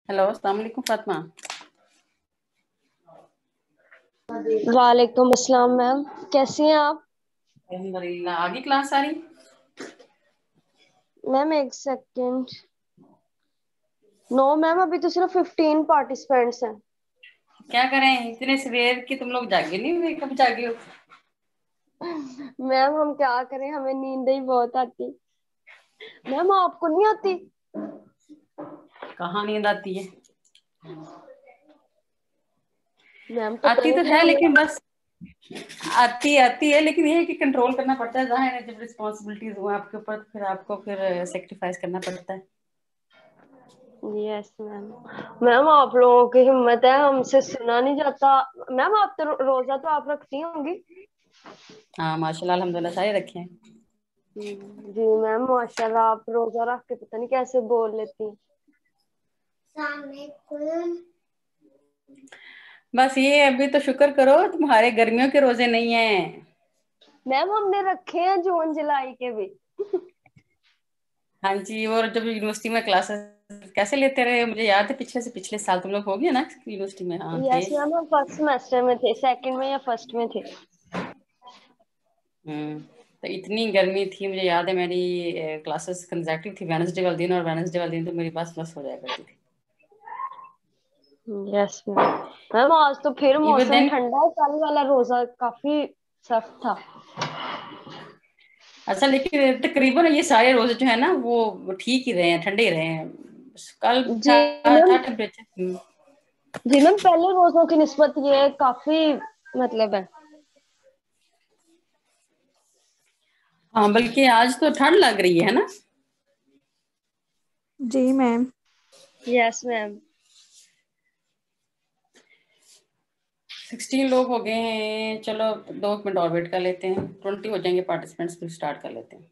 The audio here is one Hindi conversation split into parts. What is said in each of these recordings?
हेलो, अस्सलाम वालेकुम फातिमा। वालेकुम अस्सलाम मैम, कैसी हैं आप? अल्हम्दुलिल्लाह। आगे क्लास सारी मैम एक सेकंड। नो मैम, अभी तो सिर्फ 15 पार्टिसिपेंट्स हैं। क्या करें? इतने सवेर के तुम लोग जागे नहीं हुए, कब जागे हो? मैम हम क्या करें, हमें नींद ही बहुत आती। मैम आपको नहीं आती? कहाँ नींद आती है? मैम पता आती नहीं तो क्यों है हमें। लेकिन बस आती है, लेकिन ये है कि कंट्रोल करना पड़ता है। जाहिर है, जब रिस्पॉन्सिबिलिटीज हो आपके ऊपर तो फिर आपको फिर सेक्रीफाइस करना पड़ता है। Yes ma'am. मैम आप लोगों की हिम्मत है, हमसे सुना नहीं जाता। मैम आप तो रोजा तो आप रखती होंगी। हाँ माशाल्लाह, अल्हम्दुलिल्लाह सारे रखे हैं। जी मैम माशाल्लाह, आप रोजा रख के पता नहीं कैसे बोल लेती हैं। बस ये अभी तो शुक्र करो तुम्हारे गर्मियों के रोजे नहीं है। मैम हमने रखे हैं जून जुलाई के भी। हाँ जी, और जब यूनिवर्सिटी में क्लासेस कैसे लेते रहे, मुझे याद है पिछले से पिछले साल तुम लोग हो गए ना यूनिवर्सिटी में। हाँ थे। यस मैम, हम फर्स्ट सेमेस्टर में थे, सेकंड में या फर्स्ट में थे। तो इतनी गर्मी थी, मुझे याद है मेरी क्लासेस कंसेक्टिव थी वेडनेसडे वाले दिन, और वेडनेसडे वाले दिन तो मेरी बस बस हो जाया करती थी। Yes ma'am. मैम आज तो फिर इवन मौसम देन ठंडा है, कल वाला रोजा काफी सख्त था। अच्छा, लेकिन तकरीबन ये सारे रोजे जो है ना वो ठीक ही रहे हैं, ठंडे ही रहे हैं। कल जी था मैम। टेम्परेचर। जी मैम, पहले रोजों की निस्बत ये काफी मतलब है। हाँ, बल्कि आज तो ठंड लग रही है ना। जी मैम। Yes ma'am. 16 लोग हो गए हैं। चलो 2 मिनट और वेट कर लेते हैं, 20 हो जाएंगे पार्टिसिपेंट्स, फिर स्टार्ट कर लेते हैं।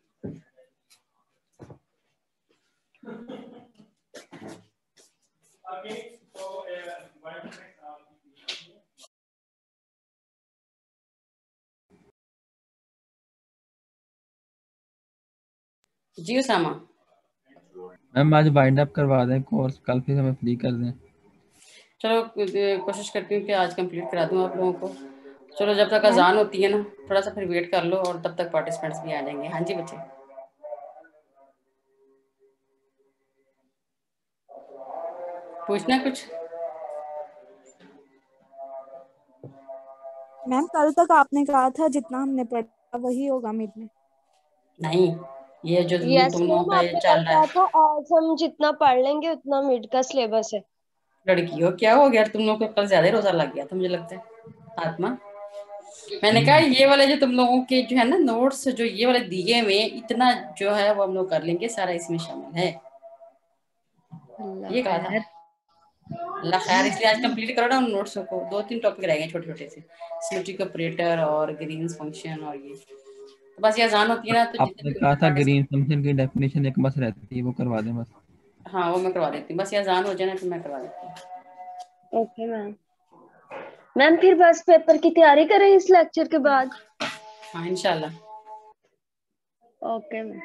जी उसामा। मैम आज वाइंड अप करवा दें कोर्स, कल फिर हमें फ्री कर दें। चलो कोशिश करती हूँ कि आज कंप्लीट करा दूँ आप लोगों को। चलो जब तक मैम अजान होती है ना, थोड़ा सा फिर वेट कर लो, और तब तक पार्टिसिपेंट्स भी आ जाएंगे। हाँ जी बच्चे, पूछना है कुछ? मैम कल तक आपने कहा था जितना हमने पढ़ा वही होगा मिड में। नहीं, ये जो यस तुम लोगों मैम, का ये आपने कल चल रहा कहा है। था आज हम जितना पढ़ लेंगे उतना मिड का सिलेबस है। लड़कियों क्या हो गया, तुम लोगों को कल ज्यादा ही रोजा लग गया था मुझे लगता है। आत्मा, मैंने कहा नहीं ये वाले जो तुम लोगों के जो है ना नोट्स जो ये वाले दिए हुए इतना जो है वो हम लोग कर लेंगे, सारा इसमें शामिल है। अल्लाह ये कहा था। खैर। अल्लाह खैर, इसलिए आज कंप्लीट करो ना उन नोट्स को। 2-3 टॉपिक रह गए छोटे छोटे से, सिमेट्रिक ऑपरेटर और ग्रीन्स फंक्शन और ये। तो बस ये अजान होती है ना, तो जितने आपने भी कहा था पार्टिसिपेंट। ग्रीन फंक्शन की डेफिनेशन एक बस रहती है, वो करवा दें बस। हाँ वो मैं करवा देती हूँ, बस ये अजान हो जाए ना फिर मैं करवा देती हूँ। Okay ma'am. मैम फिर बस पेपर की तैयारी करें इस लेक्चर के बाद। हाँ इंशाल्लाह। Okay ma'am.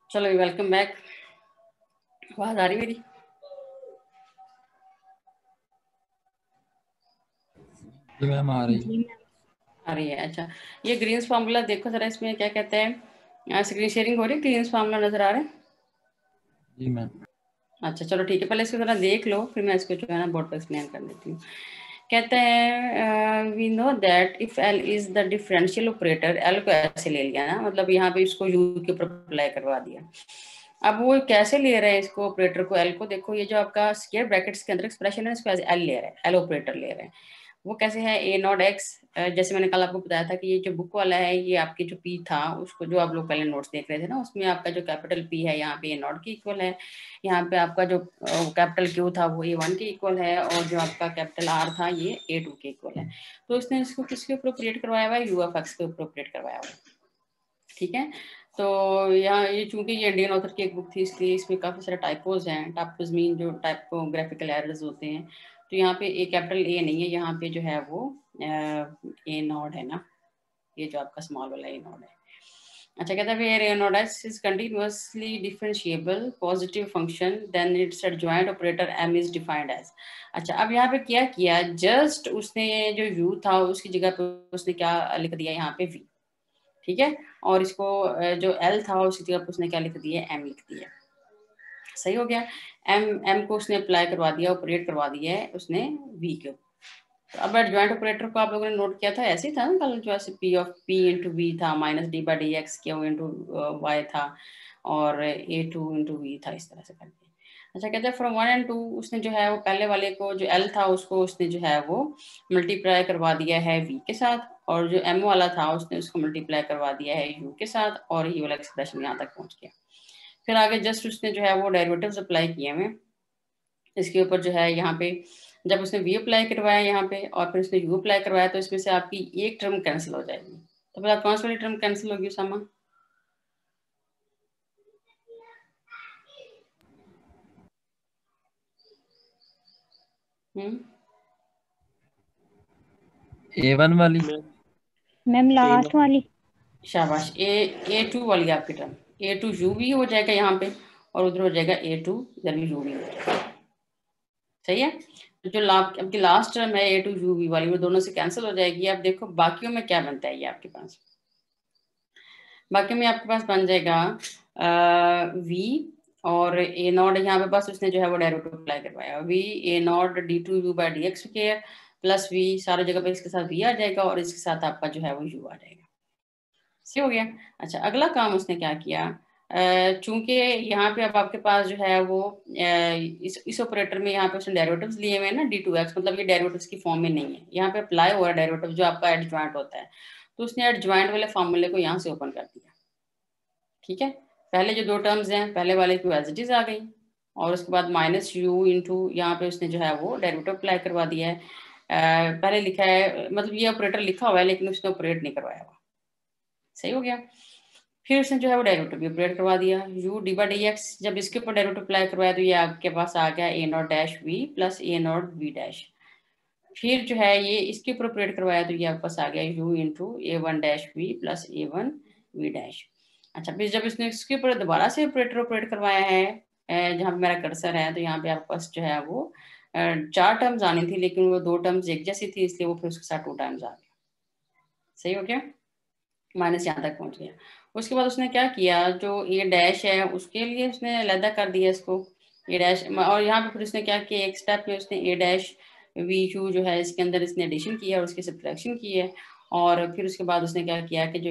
चलो वेलकम बैक। आवाज आ रही मेरी? जी मैम आ रही है। जी मैम। आ रही है। अच्छा, ये ग्रीन्स फार्मूला देखो जरा, इसमें क्या कहते हैं। स्क्रीन शेयरिंग हो रही है? ग्रीन्स फार्मूला नजर आ रहा है? जी मैम। अच्छा चलो ठीक है, पहले इसको जरा देख लो, फिर मैं इसको जो है ना बोर्ड पर एक्सप्लेन कर देती हूँ। कहते हैं we know that if L is the differential operator. L को ऐसे ले लिया ना, मतलब यहाँ पे इसको यू के ऊपर अप्लाई करवा दिया। अब वो कैसे ले रहे हैं इसको ऑपरेटर को, एल को? देखो ये जो आपका स्क्वायर ब्रैकेट्स के अंदर एक्सप्रेशन है, इसको एज एल ले रहे हैं, एल ऑपरेटर ले रहे हैं। वो कैसे है? ए नॉट एक्स, जैसे मैंने कल आपको बताया था कि ये जो बुक वाला है, ये आपकी जो पी था उसको, जो आप लोग पहले नोट्स देख रहे थे ना, उसमें आपका जो कैपिटल पी है यहाँ पे ए नॉट के इक्वल है। यहाँ पे आपका जो कैपिटल क्यू था वो ए1 के इक्वल है, और जो आपका कैपिटल आर था ये ए2 के इक्वल है। तो इसने इसको किसके ऊपर ऑपरेट करवाया हुआ है? यू ऑफ एक्स के ऊपर ऑपरेट करवाया हुआ है। ठीक है। तो यहाँ ये चूंकि ये इंडियन ऑथर की एक बुक थी, इसलिए इसमें काफी सारे टाइपोज हैं। टाइपोज मीन जो टाइपोग्राफिकल एरर्स होते हैं। तो यहाँ पे ए कैपिटल ए नहीं है, यहाँ पे जो है वो ए नॉट है ना। ये जो आपका स्मॉल वाला ए नोड है। अच्छा कहता है where a naught s is continuously differentiable positive function then its adjoint operator M is defined as. अच्छा अब यहाँ पे क्या किया, जस्ट उसने जो यू था उसकी जगह पे उसने क्या लिख दिया यहाँ पे वी, ठीक है, और इसको जो एल था उसकी जगह पे उसने क्या लिख दिया, एम लिख दिया। सही हो गया। एम को उसने अप्लाई करवा दिया, ऑपरेट करवा दिया है उसने वी के। तो अब एडजॉइंट ऑपरेटर को आप लोगों ने नोट किया था, ऐसे ही था ना कल, जो ऐसे P of P into V था minus D by D X Q into Y था और ए टू इंटू वी था, इस तरह से करके। अच्छा कहते हैं फ्रॉम 1 and 2 उसने जो है वो पहले वाले को जो एल था उसको उसने जो है वो मल्टीप्लाई करवा दिया है वी के साथ, और जो एम वाला था उसने उसको मल्टीप्लाई करवा दिया है यू के साथ, और ये वाला एक्सप्रेशन यहाँ तक पहुंच गया। फिर आगे जस्ट उसने जो है वो डेरिवेटिव्स अप्लाई किए हमें इसके ऊपर, जो है यहाँ पे जब उसने वी अप्लाई करवाया यहाँ पे और फिर उसने यू अप्लाई करवाया, तो इसमें से आपकी एक टर्म कैंसिल हो जाएगी। तो फिर कौन सी वाली टर्म कैंसिल होगी उसामा? A1 वाली। मैम लास्ट वाली। शाबाश, A2 वाली आपकी टर्म, A2 यू भी हो जाएगा यहाँ पे और उधर हो जाएगा A2 इधर भी यू भी हो जाएगा। सही है। तो जो आपकी लास्ट टर्म है A2 यू वी वाली, वो दोनों से कैंसिल हो जाएगी। अब देखो बाकियों में क्या बनता है, ये आपके पास बाकी में आपके पास बन जाएगा वी और ए नॉट, यहाँ पे बस उसने जो है वो डेरिवेटिव अप्लाई करवाया, v a not D two u by D x square plus v, सारी जगह पे इसके साथ वी आ जाएगा और इसके साथ आपका जो है वो यू आ जाएगा। सही हो गया। अच्छा अगला काम उसने क्या किया, चूंकि यहाँ पे अब आपके पास जो है वो इस ऑपरेटर में यहाँ पे उसने डेरिवेटिव्स लिए हुए हैं ना डी टू एक्स, मतलब ये डेरिवेटिव्स की फॉर्म में नहीं है, यहाँ पे अप्लाई हो रहा है डेरिवेटिव जो आपका एडजॉइंट होता है, तो उसने एडजॉइंट वाले फॉर्मूले को यहाँ से ओपन कर दिया। ठीक है, पहले जो दो टर्म्स हैं पहले वाले की एज इट इज आ गई, और उसके बाद माइनस यू इंटू यहाँ पे उसने जो है वो डेरिवेटिव अप्लाई करवा दिया है। पहले लिखा है, मतलब ये ऑपरेटर लिखा हुआ है लेकिन उसने ऑपरेट नहीं करवाया हुआ। सही हो गया। फिर उसने जो है वो डेरिवेटिव भी ऑपरेट करवा दिया, U D by D x, जब इसके ऊपर डेरिवेटिव अप्लाई करवाया तो ये आपके पास आ गया A not dash we plus A not V dash. फिर जो है ये इसके ऊपर ऑपरेट करवाया तो ये आपके पास आ गया u into a one dash we plus A one v dash. अच्छा फिर जब इसने इसके ऊपर दोबारा से ऑपरेट करवाया है, जहाँ पे मेरा कर्सर है, तो यहाँ पे आपके पास जो है वो 4 टर्म्स आनी थी, लेकिन वो 2 टर्म्स एक जैसी थी इसलिए वो फिर उसके साथ 2 टाइम्स आ गया। सही हो गया, माइनस यहाँ तक पहुंच गया। उसके बाद उसने क्या किया, जो ये डैश है उसके लिए उसने अलग कर दिया इसको ए डैश, और यहाँ पे फिर उसने क्या किया, एक स्टेप में उसने ए डैश वी यू जो है इसके अंदर इसने एडिशन किया और उसकी सब्ट्रैक्शन की है, और फिर उसके बाद उसने क्या किया कि जो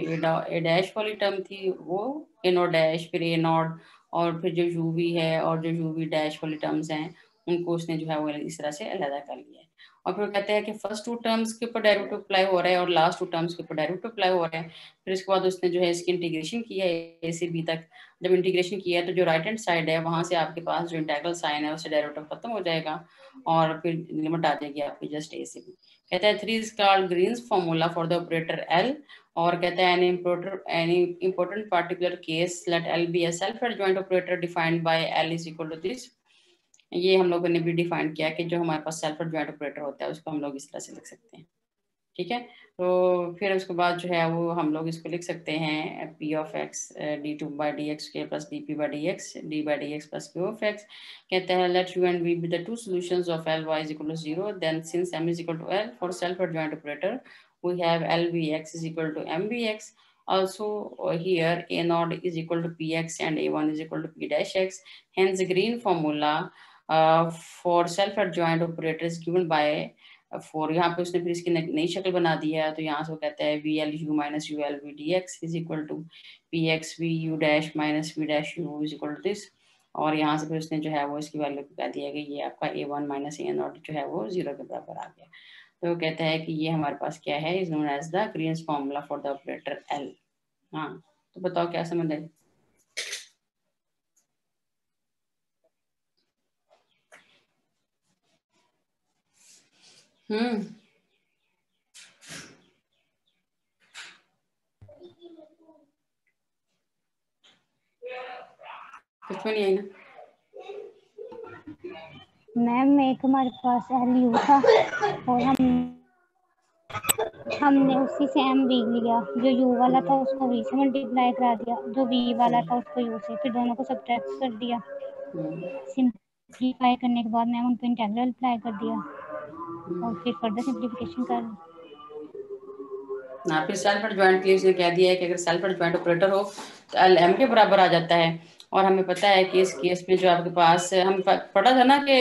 ए डैश वाली टर्म थी वो ए नॉट डैश, फिर ए नॉट, और फिर जो यू वी है और जो यू वी डैश वाली टर्म्स हैं उनको उसने जो है वो इस तरह से अलग कर लिया है। और फिर कहते हैं कि फर्स्ट 2 टर्म्स के ऊपर डेरिवेटिव अप्लाई हो रहा है और लास्ट 2 टर्म्स के ऊपर डेरिवेटिव अप्लाई हो रहा है। फिर इसके बाद उसने जो है इसकी इंटीग्रेशन किया है ए से बी तक। जब इंटीग्रेशन किया है तो जो राइट हैंड साइड है वहां से आपके पास जो इंटेग्रल साइन है उससे डेरिवेटिव खत्म हो जाएगा और फिर लिमिट आ जाएगी आपकी जस्ट ए से बी। कहता है 3 is called Green's formula for the operator L, और कहता है any important particular case let L be a self adjoint operator defined by L is equal to this. ये हम लोगों ने भी डिफाइन किया कि जो हमारे पास सेल्फ एडजॉइंट ऑपरेटर होता है उसको हम लोग इस तरह से लिख सकते हैं। ठीक है, तो फिर उसके बाद जो है वो हम लोग इसको लिख सकते हैं P of X D two by D X के plus D P by D X D by D X plus Q of X. कहते हैं let U and V be the 2 solutions of L Y is equal to 0, then since M is equal to L for self adjoint operator we have L we X is equal to M V X. Also here a naught is equal to px and a1 is equal to p dash x. Hence green formula for self adjoint operator is given by 4। यहाँ पे उसने फिर इसकी नई शक्ल बना दी है, तो यहाँ से वो कहता है we L you minus u L v d x is equal to p x v u dash minus v dash u is equal to this. और यहाँ से फिर उसने जो है वो इसकी वैल्यू कह दिया कि ये आपका ए वन माइनस ए नॉट जो है वो 0 के बराबर आ गया। तो वो कहता है कि ये हमारे पास क्या है, is known as the Green's formula for the operator L. हाँ तो बताओ क्या समझ आई। कुछ में नहीं आई ना मैम? एक हमारे पास एल यू था और हम हमने उसी से m v लिया, जो u वाला था उसको v से मल्टीप्लाई करा दिया, जो v वाला था उसको u से, फिर दोनों को सब्ट्रैक्ट कर दिया। सिंपलीफाई करने के बाद मैम उन पे इंटीग्रल अप्लाई कर दिया और फिर फर्दर सिंपलीफिकेशन कर ली। ना फिर सेल्फ एडजॉइंट के लिए कह दिया है कि अगर सेल्फ एडजॉइंट ऑपरेटर हो तो एल एम के बराबर आ जाता है। और हमें पता है कि इस केस में जो आपके पास हम पढ़ा था ना कि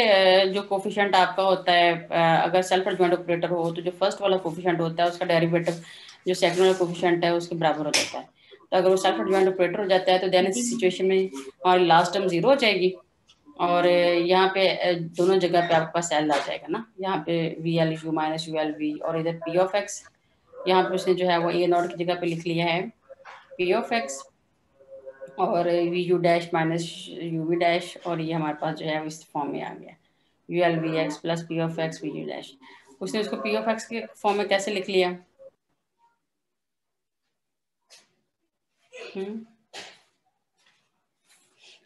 जो कोफिशिएंट आपका होता है अगर सेल्फ एडजॉइंट ऑपरेटर हो तो जो फर्स्ट वाला कोफिशिएंट होता है उसका डेरिवेटिव जो सेकंड वाला कोफिशिएंट है उसके बराबर हो जाता है। तो अगर वो सेल्फ एडजॉइंट ऑपरेटर हो जाता है तो देन इस सिचुएशन में हमारी लास्ट टर्म 0 हो जाएगी और यहाँ पे दोनों जगह पे आपके पास एल आ जाएगा ना, यहाँ पे we L you minus u L we और इधर पी ऑफ एक्स, यहाँ पे उसने जो है वो ए नॉट की जगह पे लिख लिया है पी ऑफ एक्स और v u dash minus u v dash और ये हमारे पास जो है इस फॉर्म में आ गया u L we x plus p of x v u dash. उसने उसको पी ऑफ एक्स के फॉर्म में कैसे लिख लिया?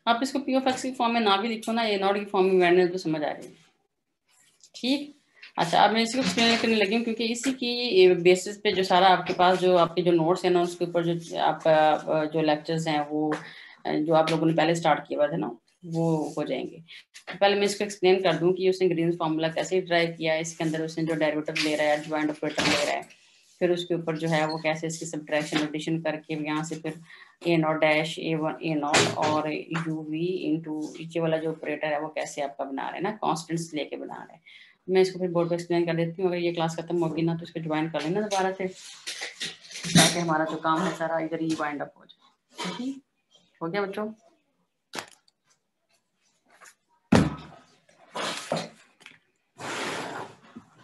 आप इसको पी ऑफ एक्स की फॉर्म में ना भी लिखो ना, ए नॉट की फॉर्म में मैंने तो समझ आ रही है। ठीक, अच्छा अब मैं इसको एक्सप्लेन करने लगी हूँ क्योंकि इसी की बेसिस पे जो सारा आपके पास जो आपके जो नोट्स हैं ना उसके ऊपर जो आपका जो लेक्चर्स हैं वो जो आप लोगों ने पहले स्टार्ट किया हुआ था ना वो हो जाएंगे। तो पहले मैं इसको एक्सप्लेन कर दूं कि उसने ग्रीन्स फार्मूला कैसे ड्राइव किया, इसके अंदर उसने जो डेरिवेटिव ले रहा है एडजॉइंट ऑपरेटर ले रहा है, फिर उसके ऊपर जो है वो कैसे इसकी सब्ट्रैक्शन एडिशन करके यहाँ से फिर A not dash A one A not और यू वी इंटू ये वाला जो ऑपरेटर है वो कैसे आपका बना रहे हैं ना, कॉन्स्टेंट्स लेके बना रहे हैं। मैं इसको फिर बोर्ड पे एक्सप्लेन कर देती हूँ, अगर ये क्लास खत्म होगी ना तो इसको ज्वाइन कर लेना दोबारा से ताकि हमारा जो काम है सारा इधर ही वाइंड अप हो जाए। ठीक हो गया बच्चों?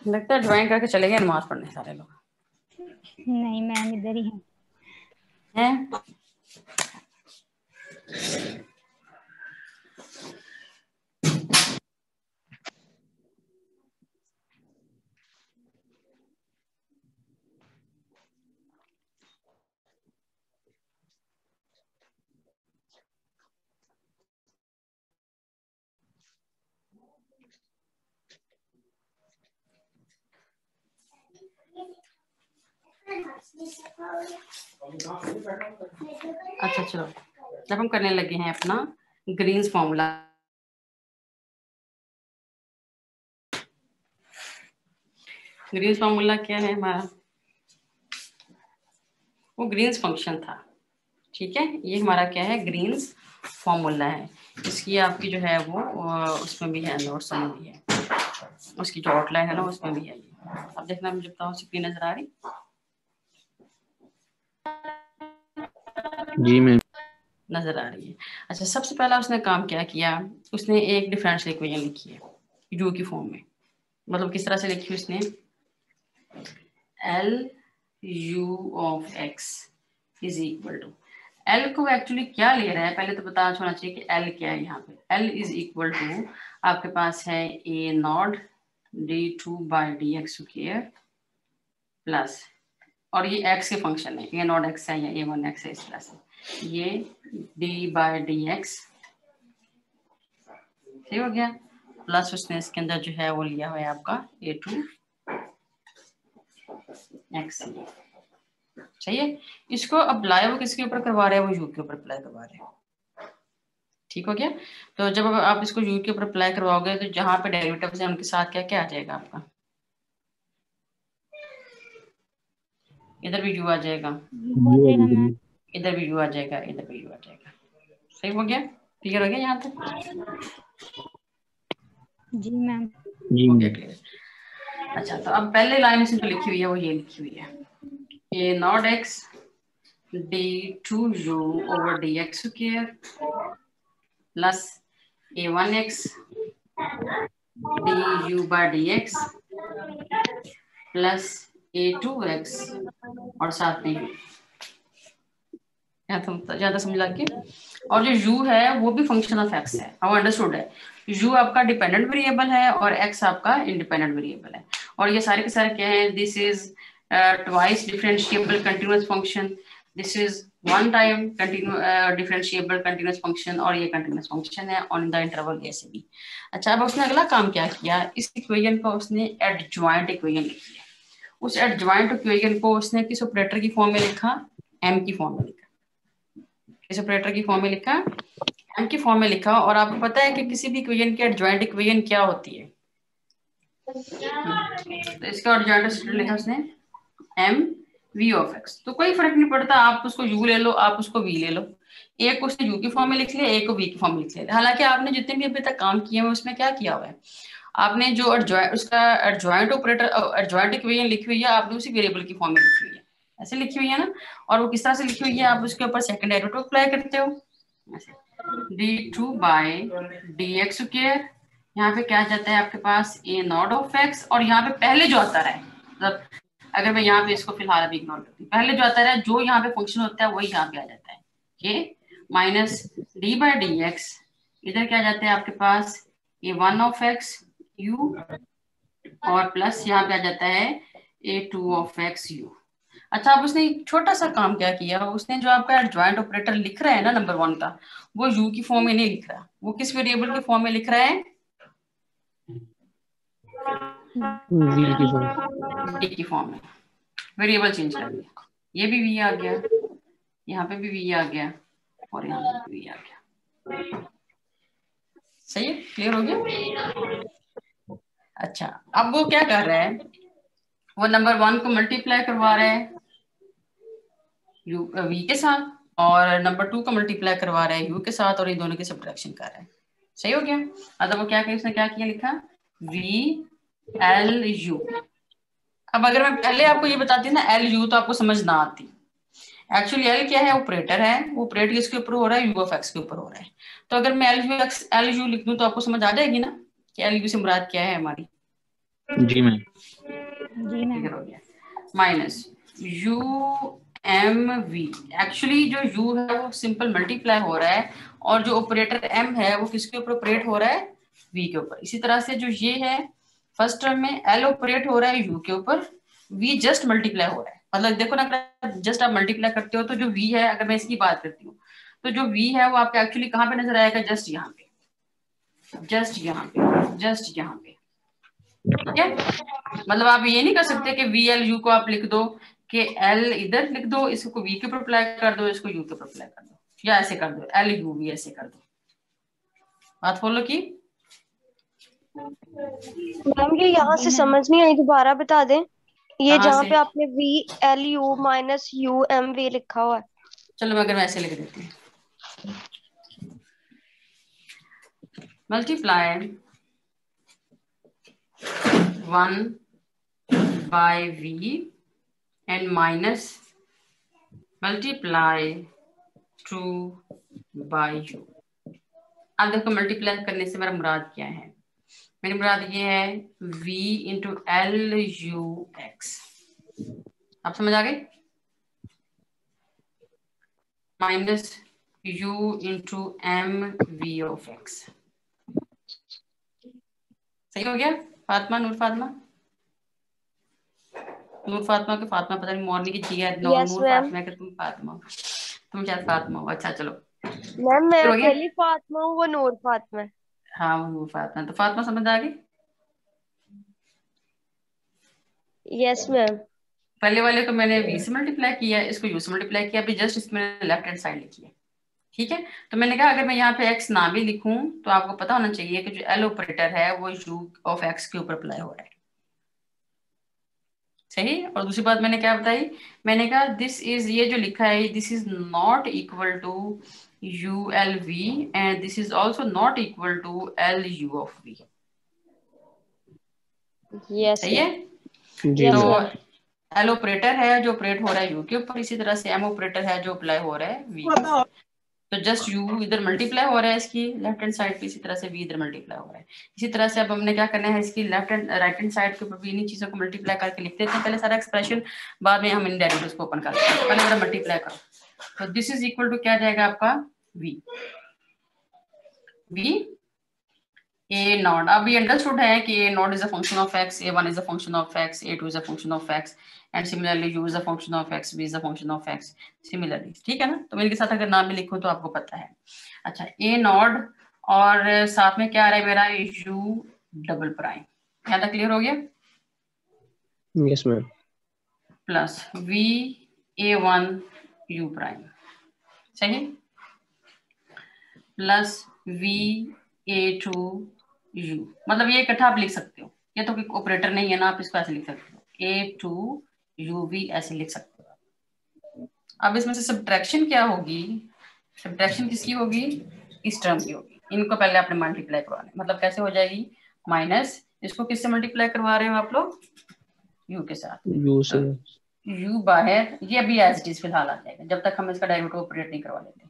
लगता है ज्वाइन करके चले गए नमाज पढ़ने सारे लोग। नहीं मैम इधर ही हैं? अच्छा चलो, जब हम करने लगे हैं अपना ग्रीन्स फॉर्मूला, ग्रीन्स फॉर्मूला क्या है हमारा? वो ग्रीन्स फंक्शन था। ठीक है, ये हमारा क्या है? ग्रीन्स फॉर्मूला है। इसकी आपकी जो है वो उसमें भी है, नोट्स में भी है, उसकी जो आउटलाइन है ना उसमें भी है। अब देखना मुझे बताओ स्क्रीन नजर आ रही? जी मैम नजर आ रही है। अच्छा, सबसे पहला उसने काम क्या किया, उसने एक डिफरेंशियल इक्वेशन लिखी है यू की फॉर्म में। मतलब किस तरह से लिखी उसने? L u of x is equal to, L को एक्चुअली क्या ले रहा है पहले तो पता होना चाहिए कि एल क्या है। यहाँ पे एल इज इक्वल टू आपके पास है A not D two by D x square plus, और ये एक्स के फंक्शन है, ए नॉट एक्स है या ए वन एक्स है इस तरह से, ये डी बाई डी एक्स सही हो गया, प्लस उसने इसके अंदर जो है वो लिया हुआ है आपका ए टू एक्स। सही है, इसको अप्लाई वो किसके ऊपर करवा रहे हैं? वो यू के ऊपर अप्लाई करवा रहे हैं। ठीक हो गया? तो जब आप इसको यू के ऊपर अप्लाई करवाओगे तो जहां पे डेरिवेटिव है उनके साथ क्या क्या आ जाएगा आपका? इधर भी यू आ जाएगा, इधर भी यू आ जाएगा, इधर भी यू आ जाएगा। सही हो गया? क्लियर हो गया यहाँ तक? जी मैम हो गया क्लियर? अच्छा, तो अब पहले लाइन इसमें जो लिखी हुई है वो ये लिखी हुई है, A not X D two U over D x square plus A one X D U by D X plus A two X और साथ में ज्यादा समझ लग गया। और जो u है वो भी फंक्शन ऑफ x है, अब अंडरस्टूड है। u आपका डिपेंडेंट वेरिएबल है और x आपका इंडिपेंडेंट वेरिएबल है, और ये सारे के सारे क्या है? This is twice differentiable continuous function, this is one time differentiable continuous function, और ये कंटिन्यूअस फंक्शन है ऑन द इंटरवल a से b। अच्छा, अब उसने अगला काम क्या किया? इस इक्वेशन को उसने एडजॉइंट इक्वेशन लिखी है, उस एडजॉइंट इक्वेशन को उसने किस ऑपरेटर की फॉर्म में लिखा, m की फॉर्म में लिखा। किस ऑपरेटर की फॉर्म में लिखा, m की फॉर्म में लिखा। और आपको पता है कि किसी भी इक्वेशन की एडजॉइंट इक्वेशन क्या होती है, तो इसका एडजॉइंट लिखा उसने m v ऑफ x। तो कोई फर्क नहीं पड़ता, आप उसको u ले लो, आप उसको v ले लो। एक को उसने u की फॉर्म में लिख लिया, एक को v की फॉर्म में लिख लिया। हालांकि आपने जितने भी अभी तक काम किए हैं उसमें क्या किया हुआ है, आपने जो उसका एडजॉइंट ऑपरेटर एडजॉइंट इक्वेशन लिखी हुई है, आपने उसी वेरिएबल की फॉर्म में लिखी हुई है, ऐसे लिखी हुई है ना। और वो किस तरह से लिखी हुई है, आप उसके ऊपर सेकंड डेरिवेटिव अप्लाई करते हो, ऐसे d2 बाय dx स्क्वायर। यहाँ पे क्या जाता है आपके पास a नॉट ऑफ x, और यहाँ पे पहले जो आता है, मतलब अगर मैं यहाँ पे इसको फिलहाल अभी इग्नोर करती हूँ, पहले जो आता है जो यहाँ पे फंक्शन होता है वही यहाँ पे आ जाता है, k minus d by dx। इधर क्या जाता है आपके पास a1 ऑफ x u, और प्लस यहाँ पे आ जाता है a2 ऑफ x u। अच्छा, अब उसने एक छोटा सा काम क्या किया, उसने जो आपका एडजॉइंट ऑपरेटर लिख रहा है ना नंबर 1 का, वो u की फॉर्म में नहीं लिख रहा, वो किस वेरिएबल की फॉर्म में लिख रहा है, v की फॉर्म, d की फॉर्म में। वेरिएबल चेंज कर दिया, ये भी v आ गया, यहाँ पे भी v आ गया, और यहाँ पे भी v आ गया। सही है, क्लियर हो गया। अच्छा, अब वो क्या कर रहा है, वो नंबर 1 को मल्टीप्लाई करवा रहा है v के साथ, और नंबर 2 को मल्टीप्लाई करवा रहा है u के साथ, और ये दोनों की सब्ट्रैक्शन कर रहा है। सही हो गया। मतलब वो क्या किया, उसने क्या किया, लिखा v l u। अब अगर मैं पहले आपको ये बताती ना l u, तो आपको समझ ना आती। एक्चुअली l क्या है, ऑपरेटर है, वो ऑपरेट किसके ऊपर हो रहा है, u ऑफ x के ऊपर हो रहा है। तो अगर मैं l u लिख दूं तो आपको समझ आ जाएगी ना कि l u से मुराद क्या है हमारी। जी मैम, जी मैम। हो गया minus u m v। Actually जो u है वो सिंपल मल्टीप्लाई हो रहा है, और जो ऑपरेटर m है वो किसके ऊपर ऑपरेट हो रहा है, v के ऊपर। इसी तरह से जो ये है फर्स्ट टर्म में l ऑपरेट हो रहा है u के ऊपर, v जस्ट मल्टीप्लाई हो रहा है। मतलब देखो ना, जस्ट आप मल्टीप्लाई करते हो तो जो v है, अगर मैं इसकी बात करती हूँ तो जो v है वो आपको एक्चुअली कहाँ पे नजर आएगा, जस्ट यहाँ पे, जस्ट यहाँ पे, जस्ट यहाँ पे। ठीक है, मतलब आप ये नहीं कर सकते कि वी एल यू को आप लिख दो कि एल इधर लिख दो, इसको वी के ऊपर अप्लाई कर दो, इसको यू के ऊपर अप्लाई कर दो, या ऐसे कर दो एल यू वी, ऐसे कर दो। बात फॉलो की मैम ये यहाँ से समझ नहीं आई, दोबारा बता दें। ये कहाँ जहाँ से? पे आपने v l u minus u m v लिखा हुआ है। चलो मैं अगर मैं ऐसे लिख देती हूँ, multiply 1 by v and minus multiply 2 by u। अब देखो मल्टीप्लाई करने से मेरा मुराद क्या है, मेरी मुराद ये है v into L u x. आप समझ आ गई, minus u into M v of x. सही हो गया। फातिमा, नूर फातिमा, नूर फातिमा के फातिमा पता नहीं मॉर्निंग की जी है, यस नूर मैम। फातिमा के तुम फातिमा हो, तुम शायद फातिमा हो। अच्छा चलो, मैम मैं हो गया। अकेली फातिमा हूँ, वो नूर फातिमा है। हाँ वो नूर फातिमा, तो फातिमा समझ आ गई। Yes ma'am. पहले वाले को मैंने v से मल्टीप्लाई किया, इसको u से मल्टीप्लाई किया, अभी जस्ट इसमें लेफ्ट हैंड साइड लिखी है। ठीक है, तो मैंने कहा अगर मैं यहाँ पे x ना भी लिखूं तो आपको पता होना चाहिए कि जो l ऑपरेटर है वो u ऑफ x के ऊपर अप्लाई हो रहा है। सही। और दूसरी बात मैंने क्या बताई, मैंने कहा दिस इज, ये जो लिखा है this is not equal to u l v and this is also not equal to l u of v। Yes सही है। जी यस तो मैम। एल ऑपरेटर है जो ऑपरेट हो रहा है यू के ऊपर, इसी तरह से एम ऑपरेटर है जो अप्लाई हो रहा है वी के ऊपर। तो जस्ट यू इधर मल्टीप्लाई हो रहा है इसकी लेफ्ट हैंड साइड पे, इसी तरह से वी इधर मल्टीप्लाई हो रहा है। इसी तरह से अब हमने क्या करना है, इसकी left hand right hand side के ऊपर भी इन्हीं चीजों को मल्टीप्लाई करके लिख देते हैं पहले सारा एक्सप्रेशन, बाद में हम इन डेरिवेटिव्स को ओपन करते हैं। पहले मेरा मल्टीप्लाई करो, तो दिस इज इक्वल टू क्या जाएगा आपका वी, वी a naught। अब ये अंडरस्टूड है कि a naught is a function of x, a1 is a function of x, a2 is a function of x, and similarly u is a function of x, v is a function of x similarly। ठीक है ना, तो मैं इनके साथ अगर नाम भी लिखूं तो आपको पता है। अच्छा, a naught और साथ में क्या आ रहा है मेरा u डबल प्राइम, यहाँ तक क्लियर हो गया। Yes ma'am. Plus v A1 U prime, सही, प्लस वी A2 U। मतलब ये इकट्ठा आप लिख सकते हो, ये तो कोई ऑपरेटर नहीं है ना, आप इसको ऐसे लिख सकते हो A2 UV ऐसे लिख सकते हो। अब इसमें से सब्ट्रैक्शन क्या होगी, सब्ट्रैक्शन किसकी होगी, इस टर्म की होगी। इनको पहले आपने मल्टीप्लाई करवाना, मतलब कैसे हो जाएगी, माइनस इसको किससे मल्टीप्लाई करवा रहे हो आप लोग, यू के साथ। यू से यू बाहर, ये अभी एज इट इज फिलहाल आ जाएगा जब तक हम इसका डेरिवेटिव ऑपरेट नहीं करवा लेते।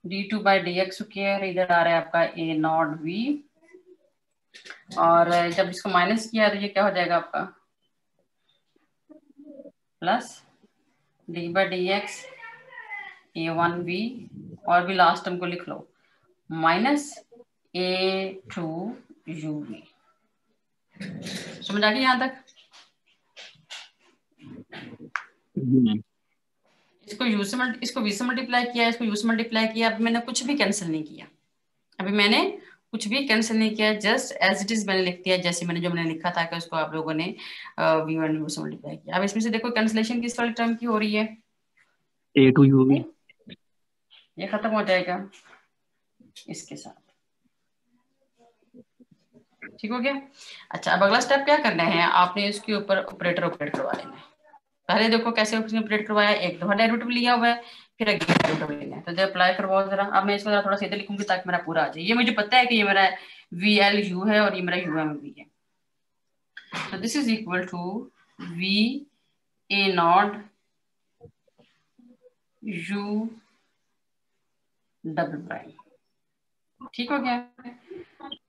d2/dx स्क्वायर, इधर आ रहा है आपका A0v, और जब इसको माइनस किया तो ये क्या हो जाएगा आपका, प्लस d/dx A1v, और भी लास्ट टर्म को लिख लो, माइनस A2uv। समझ आ गई यहाँ तक? जी मैम। इसको यू से इसको वी से मल्टीप्लाई किया, इसको यू से मल्टीप्लाई किया। अब मैंने कुछ भी कैंसिल नहीं किया, अभी मैंने कुछ भी कैंसिल नहीं किया, जस्ट एज इट इज मैंने लिख दिया, जैसे मैंने जो मैंने लिखा था कि उसको आप लोगों ने v1 u से मल्टीप्लाई किया। अब इसमें से देखो कैंसिलेशन किस वाले टर्म की हो रही है, A2UV। ये खत्म हो जाएगा इसके साथ, ठीक हो गया। अच्छा, अब अगला स्टेप क्या करना है, आपने इसके ऊपर ऑपरेटर ऑपरेट करवा लेना है। पहले देखो कैसे ऑपरेट करवाया, एक दफा डेरिवेटिव लिया हुआ है, फिर अगेन डेरिवेटिव लेना है, तो जब अप्लाई करवाओ जरा। अब मैं इसको जरा थोड़ा सीधे लिखूंगी ताकि मेरा पूरा आ जाए। ये मुझे पता है कि ये मेरा VLU है और ये मेरा UMV है, तो this is equal to VA0 U double prime, ठीक हो गया,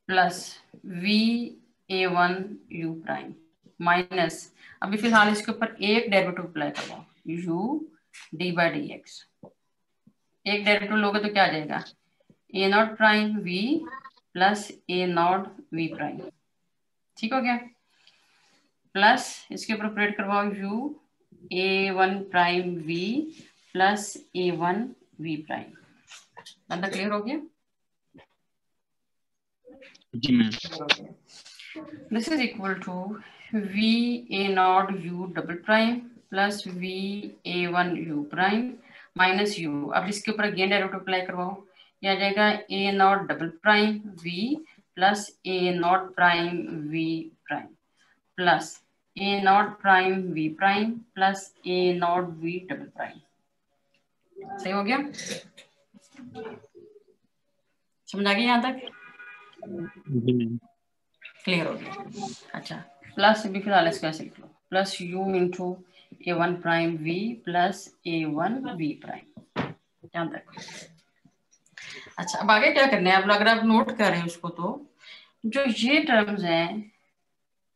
plus VA1 U prime, minus अभी फिलहाल इसके ऊपर एक डेरिवेटिव अप्लाई करवाओ, U d/dx। एक डेरिवेटिव लोगे तो क्या आ जाएगा, A0 prime V plus A0 V prime, ठीक हो गया, प्लस इसके ऊपर ऑपरेट करवाओ U A1 prime V plus A1 V prime. अंदर क्लियर हो गया? जी ma'am. This is equal to VA0 U double prime plus VA1 U prime minus U। अब इसके ऊपर अगेन डेरिवेटिव अप्लाई करवाओ, ये आ जाएगा A0 double prime V plus A0 prime V prime plus A0 prime V prime plus A0 V double prime. सही हो गया? समझ आ गई यहाँ तक? जी मैम। क्लियर हो गया। अच्छा, प्लस भी फिलहाल इसको ऐसे लिख लो, plus U into A1 prime V plus A1 V prime, यहाँ तक। अच्छा, अब आगे क्या करना है, अब अगर आप नोट कर रहे हैं उसको, तो जो ये टर्म्स हैं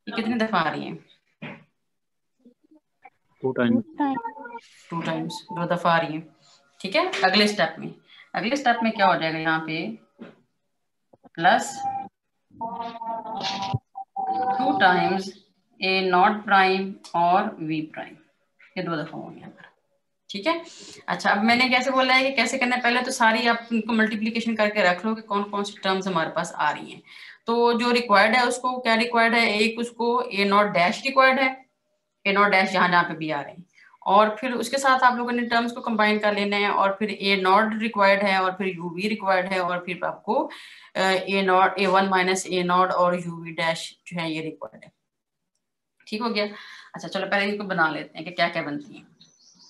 ये कितनी दफा आ रही हैं, 2 टाइम। 2 टाइम्स, 2 दफा आ रही हैं, ठीक है। अगले स्टेप में क्या हो जाएगा, यहाँ पे प्लस 2 टाइम्स A0 प्राइम और V प्राइम, ये 2 दफा हो गया, ठीक है। अच्छा, अब मैंने कैसे बोला है कि कैसे करना है, पहले तो सारी आप इनको मल्टीप्लिकेशन करके रख लो कि कौन कौन सी टर्म्स हमारे पास आ रही हैं। तो जो रिक्वायर्ड है उसको क्या रिक्वायर्ड है, एक उसको A0 डैश रिक्वायर्ड है, A0 डैश जहां जहां पे भी आ रहे हैं, और फिर उसके साथ आप लोगों ने टर्म्स को कंबाइन कर लेना है, और फिर A0 रिक्वायर्ड है, और फिर UV रिक्वायर्ड है, और फिर आपको A0 A1 माइनस A0 और UV डैश जो है ये रिक्वायर्ड है, ठीक हो गया। अच्छा, चलो पहले इनको बना लेते हैं कि क्या क्या बनती है,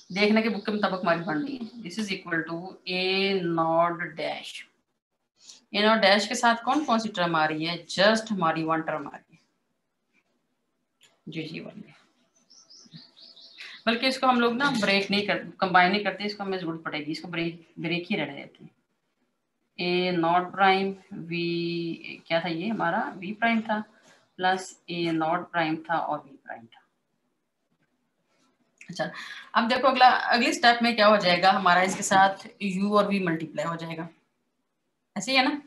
देखने के बुक के मुताबिक हमारी बन रही है। This is equal to A0 dash, A0 dash के साथ कौन कौन सी टर्म आ रही है, जस्ट हमारी 1 टर्म आ रही है, जी बन गया। बल्कि इसको हम लोग ना ब्रेक नहीं करते, कंबाइन नहीं करते, इसको हमें जरूरत पड़ेगी, इसको ब्रेक ही रहने देते हैं। A0 प्राइम V, क्या था ये हमारा V प्राइम था, प्लस A0 प्राइम था और V प्राइम था। अच्छा, अब देखो अगले स्टेप में क्या हो जाएगा, हमारा इसके साथ U और V मल्टीप्लाई हो जाएगा, ऐसे ही है ना।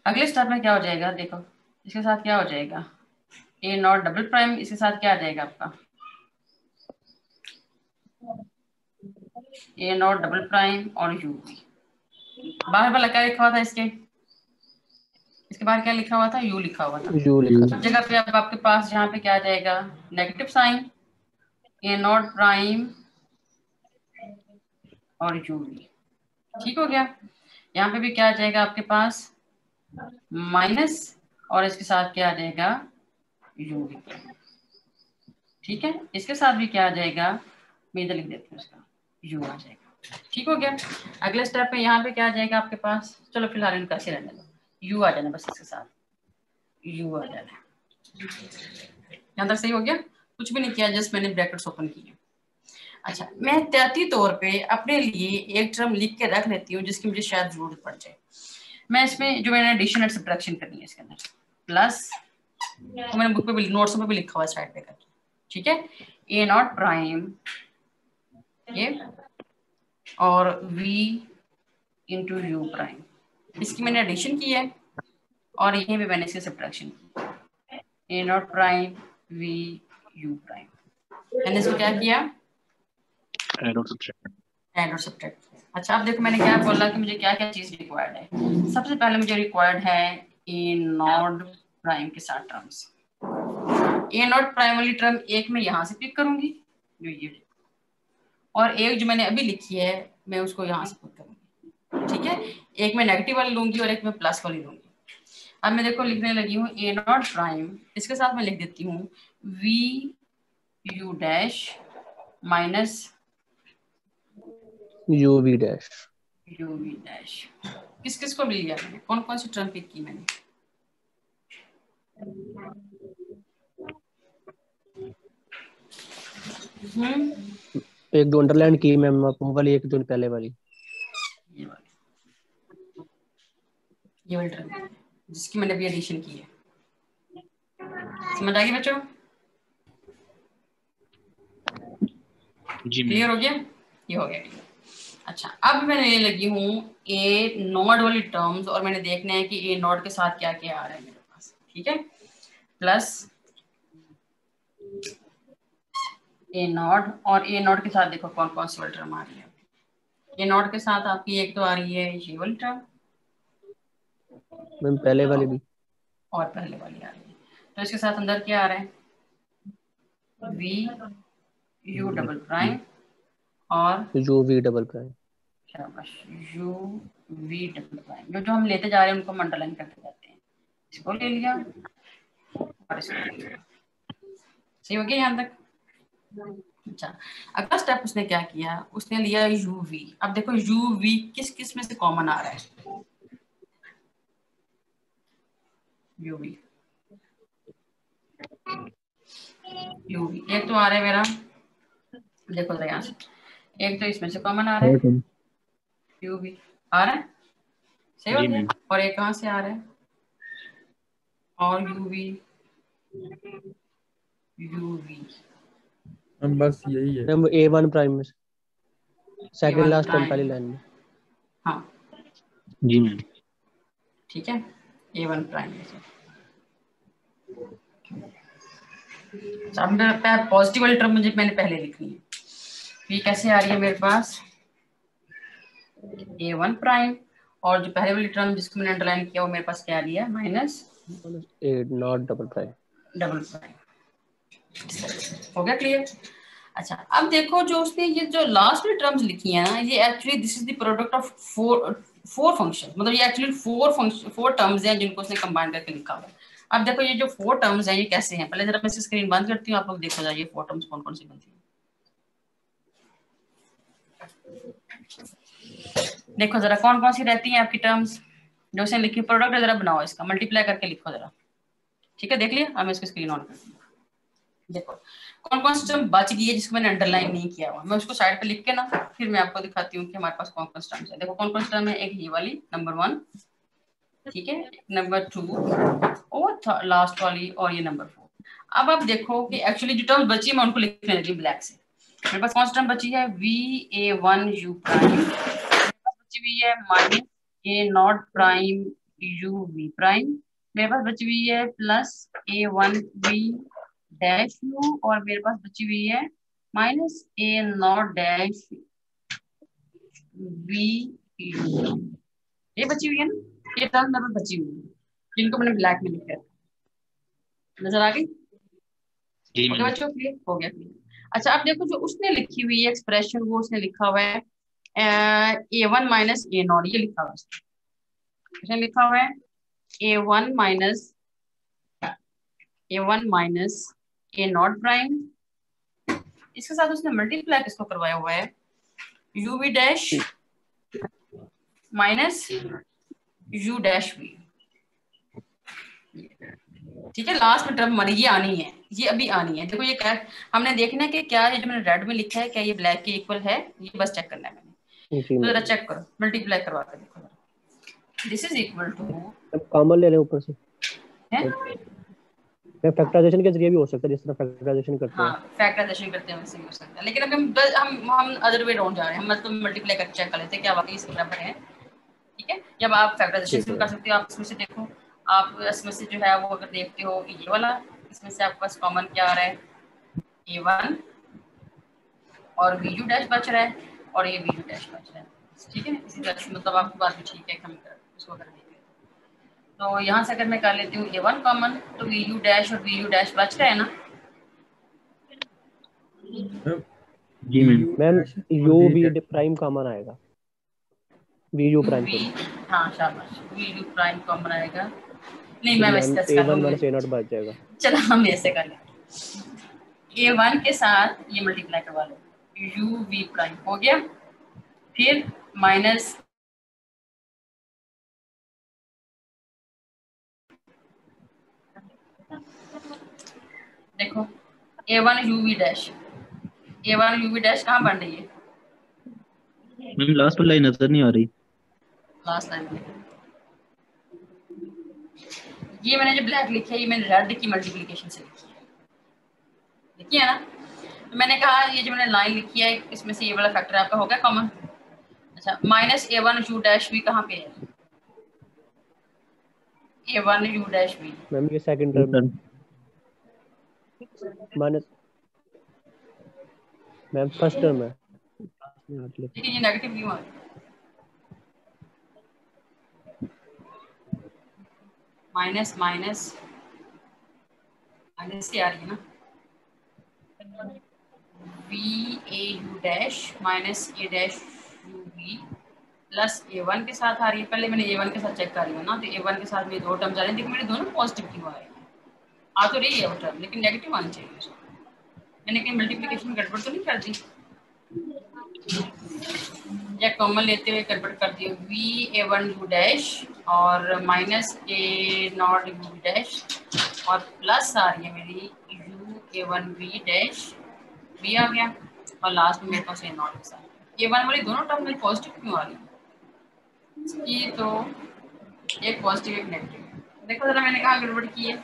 अगले स्टेप में क्या हो जाएगा, देखो इसके साथ क्या हो जाएगा, A0 डबल प्राइम, इसके साथ क्या आ जाएगा आपका A0 डबल प्राइम और UV। बाहर वाला क्या लिखा हुआ था इसके इसके बाद क्या लिखा हुआ था, यू लिखा हुआ था। यू लिखा था। हर जगह पे अब आपके पास जहाँ पे क्या आ जाएगा, negative sign, a not prime और यू वी। ठीक हो गया। यहाँ पे भी क्या आ जाएगा आपके पास, माइनस, और इसके साथ क्या आ जाएगा, यू वी। ठीक है, इसके साथ भी क्या आ जाएगा, मैं इधर लिख देती हूँ इसका, यू आ जाएगा। ठीक हो गया। अगले स्टेप में यहाँ पे क्या आ जाएगा आपके पास, चलो फिलहाल इनका ऐसे रहने दो, यू आ जाना बस, इसके साथ यू आ जाना। यहाँ तक सही हो गया, कुछ भी नहीं किया, जस्ट मैंने ब्रैकेट्स ओपन किए। अच्छा, मैं एहतियाती तौर पे अपने लिए एक टर्म लिख के रख लेती हूँ जिसकी मुझे शायद जरूरत पड़ जाए। मैं इसमें जो मैंने एडिशन एंड सब्ट्रैक्शन करनी है इसके अंदर, प्लस तो मैंने बुक पे भी, नोट्स में भी लिखा हुआ है साइड पे करके। ठीक है, ए नॉट प्राइम ये और वी इंटू यू प्राइम, इसकी मैंने एडिशन की है और यहीं पे मैंने इसकी सब्ट्रैक्शन की, A not prime we you prime. मैंने इसको क्या किया, ऐड और सब्ट्रैक्ट। ऐड और सब्ट्रैक्ट। अच्छा, अब देखो मैंने क्या बोला कि मुझे क्या क्या चीज रिक्वायर्ड है। सबसे पहले मुझे रिक्वायर्ड है ए नॉट प्राइम के साथ टर्म्स। ए नॉट प्राइम वाली टर्म एक मैं यहाँ से पिक करूंगी, जो ये, और एक जो मैंने अभी लिखी है मैं उसको यहाँ से पिक करूंगी। ठीक है, एक मैं नेगेटिव वाली लूंगी और एक मैं प्लस वाली लूंगी। अब मैं देखो लिखने लगी हूँ ए नॉट प्राइम, इसके साथ मैं लिख देती हूँ v u dash minus u v dash. U v dash किस किस को मिल गया, मैंने कौन कौन सी टर्म पिक की मैंने, एक दो अंडरलाइन की मैम, वो वाली एक दो पहले वाली, ये वाली टर्म जिसकी मैंने अभी एडिशन की है। समझ आ गई बच्चों, जी क्लियर हो गया, ये हो गया। अच्छा, अब मैंने ये लगी हूँ ए नॉट वाली टर्म्स और मैंने देखना है कि ए नॉट के साथ क्या क्या आ रहा है मेरे पास। ठीक है, प्लस ए नॉट, और ए नॉट के साथ देखो कौन कौन सी वाली टर्म आ रही है। ए नॉट के साथ आपकी एक तो आ रही है ये वाली टर्म मैम पहले वाली भी, और पहले वाली आ रही है, तो इसके साथ अंदर क्या आ रहा है, वी यू डबल प्राइम और यू वी डबल प्राइम। शाबाश, यू वी डबल प्राइम। जो जो हम लेते जा रहे हैं उनको हम अंडरलाइन करते जाते हैं। इसको ले लिया और इसको ले लिया, सही हो गया यहाँ तक। अच्छा, अगला स्टेप उसने क्या किया, उसने लिया यू वी। अब देखो यू वी किस किस में से कॉमन आ रहा है, यू वी एक तो आ रहा है मेरा, देखो जरा यहाँ से, एक तो इसमें से कॉमन आ रहा है यू वी आ रहा है, सही हो गया। और एक कहाँ से आ रहा है, और यू वी बस यही है मैम A1 प्राइम में सेकंड लास्ट टर्म पहली लाइन में। हाँ जी मैम। ठीक है, A1 प्राइम में से। अब मेरा पॉजिटिव वाली टर्म मुझे मैंने पहले लिखनी है, ये कैसे आ रही है मेरे पास, A1 प्राइम, और जो पहले वाली टर्म जिसको मैंने अंडरलाइन किया वो मेरे पास क्या आ रही है, minus a not double prime. हो गया क्लियर। अच्छा, अब देखो जो उसने ये जो लास्ट में टर्म्स लिखी है ना, ये actually this is the product of four function, मतलब ये एक्चुअली फोर टर्म्स हैं जिनको उसने कंबाइन करके लिखा हुआ है। अब देखो ये जो फोर टर्म्स हैं ये कैसे हैं, पहले जरा मैं स्क्रीन बंद करती हूँ, आप लोग देखो जाइए फोर टर्म्स कौन कौन सी बनती है। देखो जरा कौन कौन सी रहती हैं आपकी टर्म्स जो उसने लिखी, प्रोडक्ट जरा बनाओ, इसका मल्टीप्लाई करके लिखो जरा। ठीक है, देख लिया, अब मैं इसकी स्क्रीन ऑन करती हूँ। देखो कौन कौन सी टर्म बच गई है जिसको मैंने अंडरलाइन नहीं किया हुआ, मैं उसको साइड पे लिख के ना फिर मैं आपको दिखाती हूँ कि हमारे पास कौन कौन सी टर्म्स है। देखो कौन कौन सी टर्म है, एक ये वाली नंबर 1, ठीक है, नंबर 2 और लास्ट वाली, और ये नंबर 4। अब आप देखो कि एक्चुअली जो टर्म बची है मैं उनको लिखने लगी ब्लैक से। मेरे पास कौन सी टर्म बची है, VA1 U प्राइम, बची हुई है minus A0 prime UV prime, मेरे पास बची हुई है प्लस A1V डैश U, और मेरे पास बची हुई है माइनस A0 डैश V, ये बची हुई है ना, ये टर्म मेरे पास बची हुई है। जिनको मैंने ब्लैक में लिखा है, नजर आ गई? जी ओके मैम। बच्चों, क्लियर हो गया क्लियर। अच्छा अब देखो जो उसने लिखी हुई है एक्सप्रेशन, वो उसने लिखा हुआ है A1 माइनस A0, ये लिखा हुआ है, उसने लिखा हुआ है A1 माइनस A0 प्राइम, इसके साथ उसने मल्टीप्लाई किसको करवाया हुआ है, UV dash minus U dash V। ठीक है, लास्ट में टर्म हमारी ये आनी है, ये अभी आनी है। देखो ये क्या हमने देखना है कि क्या ये जो मैंने रेड में लिखा है क्या ये ब्लैक के इक्वल है, ये बस चेक करना है मैंने। जी तो जरा मैम। चेक करो, मल्टीप्लाई करवा के देखो। दिस इज इक्वल टू अब कॉमन ले लें ऊपर से, है, मैं फैक्टराइजेशन के जरिए भी हो सकता है, जिस तरह फैक्टराइजेशन करते हाँ हैं। फैक्टराइजेशन करते हैं वैसे ही हो सकता है, लेकिन अभी हम अदर वे राउंड जा रहे हैं, हम मतलब मल्टीप्लाई करके चेक कर लेते हैं क्या वाकई इसके बराबर है। ठीक है, जब आप फैक्टराइजेशन ठीक से है कर सकते हो, आप इसमें से देखो, आप इसमें से जो है वो अगर देखते हो ये वाला, इसमें से आपके पास कॉमन क्या आ रहा है, A1 और VU डैश बच रहा है और ये VU डैश बच रहा है। ठीक है, इसी तरह से मतलब आपकी बात भी ठीक है, हम इसको कर देंगे। तो यहाँ से अगर मैं कर लेती हूँ A1 कॉमन, तो VU डैश और VU डैश बच रहा है ना। जी ma'am. Ma'am, U we prime common आएगा, V you prime V, sorry. हाँ शाबाश, VU प्राइम कॉमन आएगा। नहीं फिर मैं मैम डिस्कस कर A1 लूंगी, माइनस A0 बच जाएगा। चलो हम ऐसे कर लेंगे, A1 के साथ ये मल्टीप्लाई करवा लो, UV प्राइम हो गया, फिर माइनस देखो A1 UV dash, A1 UV dash कहाँ बन रही है, मैम लास्ट वाली लाइन नजर नहीं आ रही। लास्ट लाइन में। ये मैंने जो ब्लैक लिखी है ये मैंने रेड की मल्टीप्लिकेशन से लिखी है, देखिए ना। तो मैंने कहा ये जो मैंने लाइन लिखी है इसमें से ये वाला फैक्टर आपका हो गया कॉमन। अच्छा minus A1 U dash V कहाँ पे है, A1 U dash V, ma'am ये सेकंड जी term sir. Minus, ma'am first term है। लेकिन ये नेगेटिव क्यों आ रहा है, माइनस माइनस माइनस से आ रही है ना, VAU dash minus A dash UV plus A1 के साथ आ रही है। पहले मैंने A1 के साथ चेक कर रही हूँ ना, तो A1 के साथ मेरी दो टर्म्स आ रही है, देखो मेरे दोनों पॉजिटिव क्यों आ रही है, आ तो रही है वो टर्म लेकिन नेगेटिव आनी चाहिए उसको। मैंने कहीं मल्टीप्लिकेशन में गड़बड़ तो नहीं कर दी, या कॉमन लेते हुए गड़बड़ कर दी, VA1 U डैश और माइनस A0 U डैश और प्लस आ रही है मेरी UA1 V डैश, V आ गया और लास्ट में मेरे पास A0 के साथ। A1 वाली दोनों टर्म मेरी पॉजिटिव क्यों आ रही है, ये तो एक पॉजिटिव एक नेगेटिव, देखो जरा मैंने कहा गड़बड़ की है,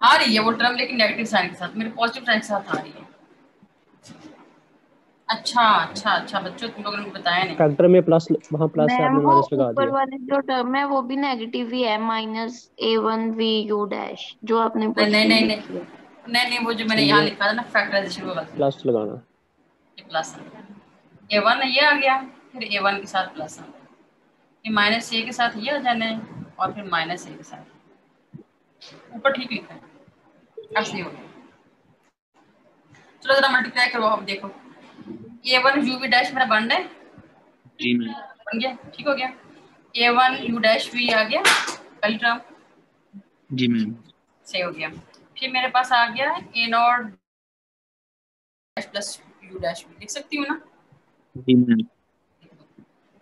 आ रही है वो टर्म लेकिन नेगेटिव साइन के साथ, मेरे पॉजिटिव साइन के साथ आ रही है। अच्छा अच्छा अच्छा बच्चों तुम लोगों ने बताया नहीं। फैक्टर में प्लस, वहाँ प्लस है मैम आपने वो माइनस लगा ऊपर दिया। वाले जो टर्म है वो भी नेगेटिव ही है, -A1VU डैश जो आपने नहीं नहीं पॉजिटिव नहीं नहीं लिखी है। नहीं नहीं वो जो मैंने यहाँ ये लिखा था ना फैक्टराइजेशन वो गलत है, प्लस लगाना। ये प्लस है, A1 ये आ गया, फिर A1 के साथ प्लस आ गया, ये माइनस A के साथ ये आ जाना है और फिर माइनस A के साथ, ऊपर ठीक लिखा है, अब सही हो गया। चलो जरा मल्टीप्लाई करो, अब देखो A1 UV डैश मेरा बन रहा है, जी मैम। बन गया, ठीक हो गया, A1 U डैश V आ गया पहली टर्म, जी मैम। सही हो गया। फिर मेरे पास आ गया A0 dash plus U dash V, लिख सकती हूँ ना। जी मैम।